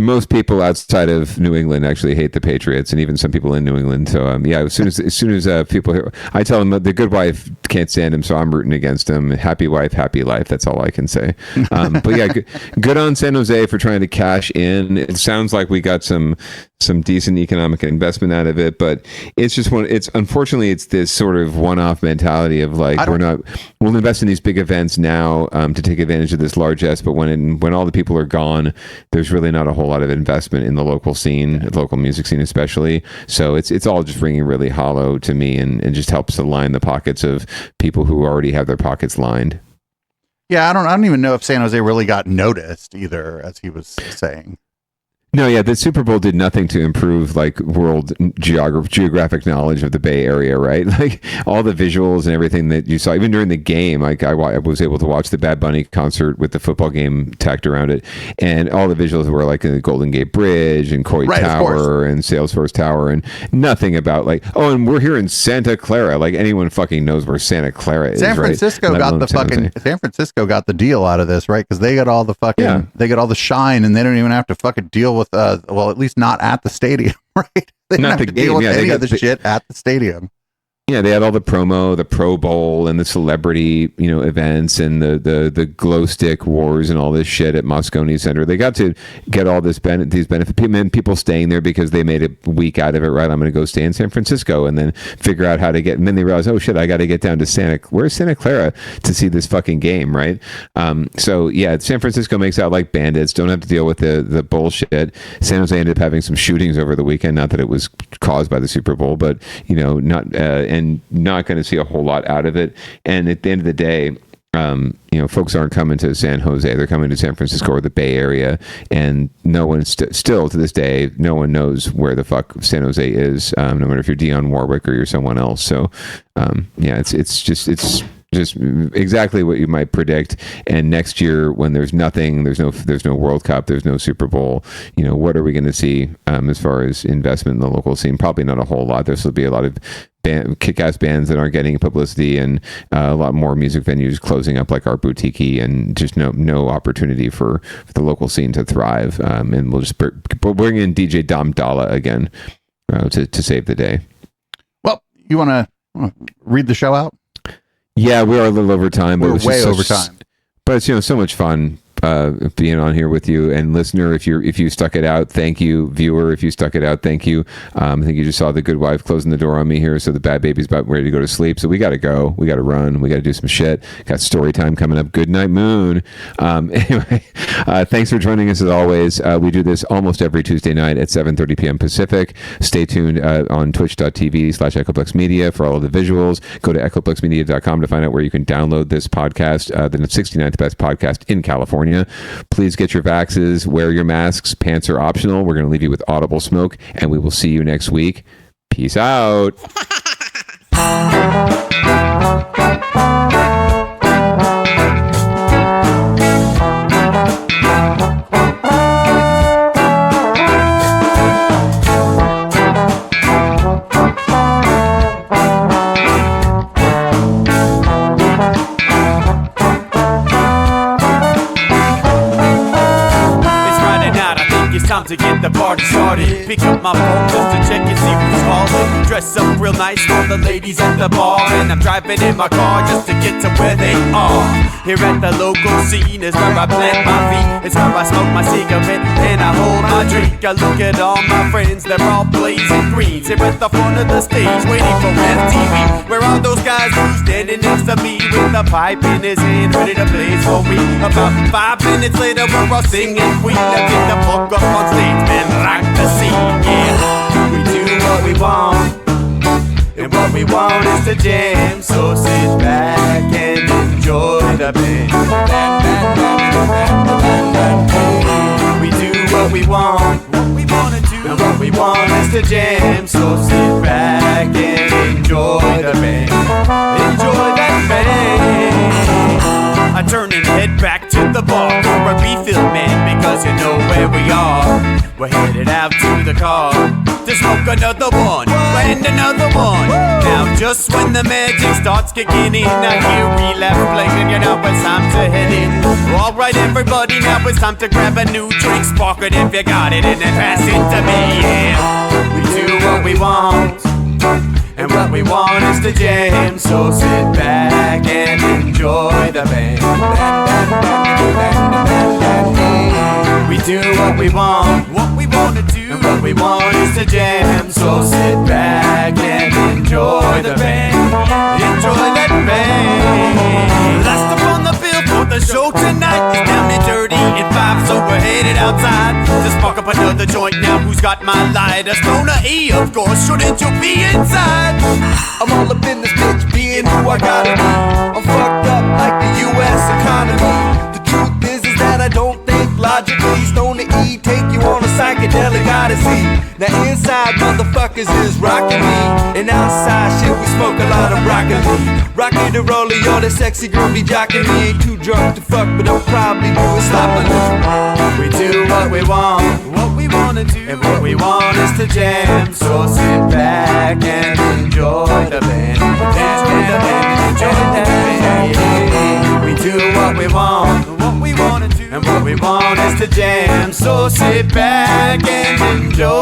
S4: Most people outside of New England actually hate the Patriots, and even some people in New England. So yeah, as soon as people hear, I tell them the good wife can't stand him, so I'm rooting against him. Happy wife, happy life. That's all I can say. But yeah, good on San Jose for trying to cash in. It sounds like we got some decent economic investment out of it, but it's just unfortunately it's this sort of one-off mentality of like we'll invest in these big events now to take advantage of this largesse, but when all the people are gone, there's really not a whole lot of investment in the local scene, the local music scene especially. So it's all just ringing really hollow to me, and just helps to line the pockets of people who already have their pockets lined.
S3: Yeah, I don't even know if San Jose really got noticed either, as he was saying.
S4: No, yeah, the Super Bowl did nothing to improve like world geographic knowledge of the Bay Area, right? Like all the visuals and everything that you saw, even during the game, like I was able to watch the Bad Bunny concert with the football game tacked around it, and all the visuals were like in the Golden Gate Bridge and Coit Tower and Salesforce Tower, and nothing about like, oh, and we're here in Santa Clara. Like anyone fucking knows where Santa Clara is.
S3: San Francisco got the deal out of this, right? Because they got all the fucking they got all the shine, and they don't even have to fucking deal with well, at least not at the stadium, right? They don't have to deal with any of the shit at the stadium.
S4: Yeah, they had all the promo, the Pro Bowl, and the celebrity, events, and the glow stick wars, and all this shit at Moscone Center. They got to get all these benefits. People staying there because they made a week out of it. Right, I'm going to go stay in San Francisco, and then figure out how to get. And then they realize, oh shit, I got to get down to where's Santa Clara to see this fucking game, right? So yeah, San Francisco makes out like bandits. Don't have to deal with the bullshit. San Jose ended up having some shootings over the weekend. Not that it was caused by the Super Bowl, but not going to see a whole lot out of it. And at the end of the day, folks aren't coming to San Jose. They're coming to San Francisco or the Bay Area, and no one still to this day, no one knows where the fuck San Jose is. No matter if you're Dionne Warwick or you're someone else. So, it's just exactly what you might predict. And next year, when there's nothing, there's no World Cup, there's no Super Bowl, what are we going to see as far as investment in the local scene? Probably not a whole lot. There's will be a lot of kick-ass bands that aren't getting publicity, and a lot more music venues closing up like Art Boutique, and just no opportunity for the local scene to thrive. And we'll just bring in DJ Downballot again to save the day.
S3: Well, you want to read the show out?
S4: Yeah, we are a little over time.
S3: We're way over time.
S4: But it's so much fun being on here with you. And listener, if you stuck it out, thank you. Viewer, if you stuck it out, thank you. I think you just saw the good wife closing the door on me here, so the bad baby's about ready to go to sleep. So we got to go. We got to run. We got to do some shit. Got story time coming up. Good night, Moon. Anyway, thanks for joining us as always. We do this almost every Tuesday night at 7:30 p.m. Pacific. Stay tuned on twitch.tv/EchoplexMedia for all of the visuals. Go to echoplexmedia.com to find out where you can download this podcast, the 69th best podcast in California. Please get your vaxes, wear your masks, pants are optional. We're going to leave you with audible smoke, and we will see you next week. Peace out.
S17: Time to get the party started. Pick up my phone just to check and see who's calling. Dress up real nice for the ladies at the bar, and I'm driving in my car just to get to where they are. Here at the local scene is where I plant my feet. It's where I smoke my cigarette and I hold my drink. I look at all my friends, they're all blazing greens. Here at the front of the stage, waiting for MTV. Where are those guys who's standing next to me with a pipe in his hand, ready to blaze for me? About 5 minutes later, we're all singing Queen. Now get the fuck up on stage, man, rock the scene, yeah. We do what we want, and what we want is to jam. So sit back and enjoy the band. We do what we want, and what we want is to jam. So sit back and enjoy the band. Enjoy that band. cause you know where we are. We're headed out to the car to smoke another one and another one. Now just when the magic starts kicking in, I hear relapse playing, you know it's time to head in. Alright everybody, now it's time to grab a new drink, spark it if you got it, and then pass it to me. Yeah, we do what we want, and what we want is to jam. So sit back and enjoy the band. We do what we want to do, and what we want is to jam. So sit back and enjoy the band. Enjoy that band. Last up on the bill for the show tonight is Down and Dirty at 5, so we're headed outside to spark up another joint. Now who's got my lighter? Stoner E, of course. Shouldn't you be inside?
S18: I'm all up in this bitch, being who I gotta be. I'm fucked up like the U.S. economy. The truth is that I don't think logically. Stoner E take you on a psychedelic odyssey. Now inside motherfuckers is rocking me, and outside shit we smoke a lot of broccoli. Rocky the roller, yo, that sexy girl be jocking me. Ain't too drunk to fuck, but I'll probably do it sloppily.
S17: We do what we want to do, and what we want is to jam. So sit back and enjoy the band. Enjoy the band. We do what we want to do, and what we want is to jam. So sit back and enjoy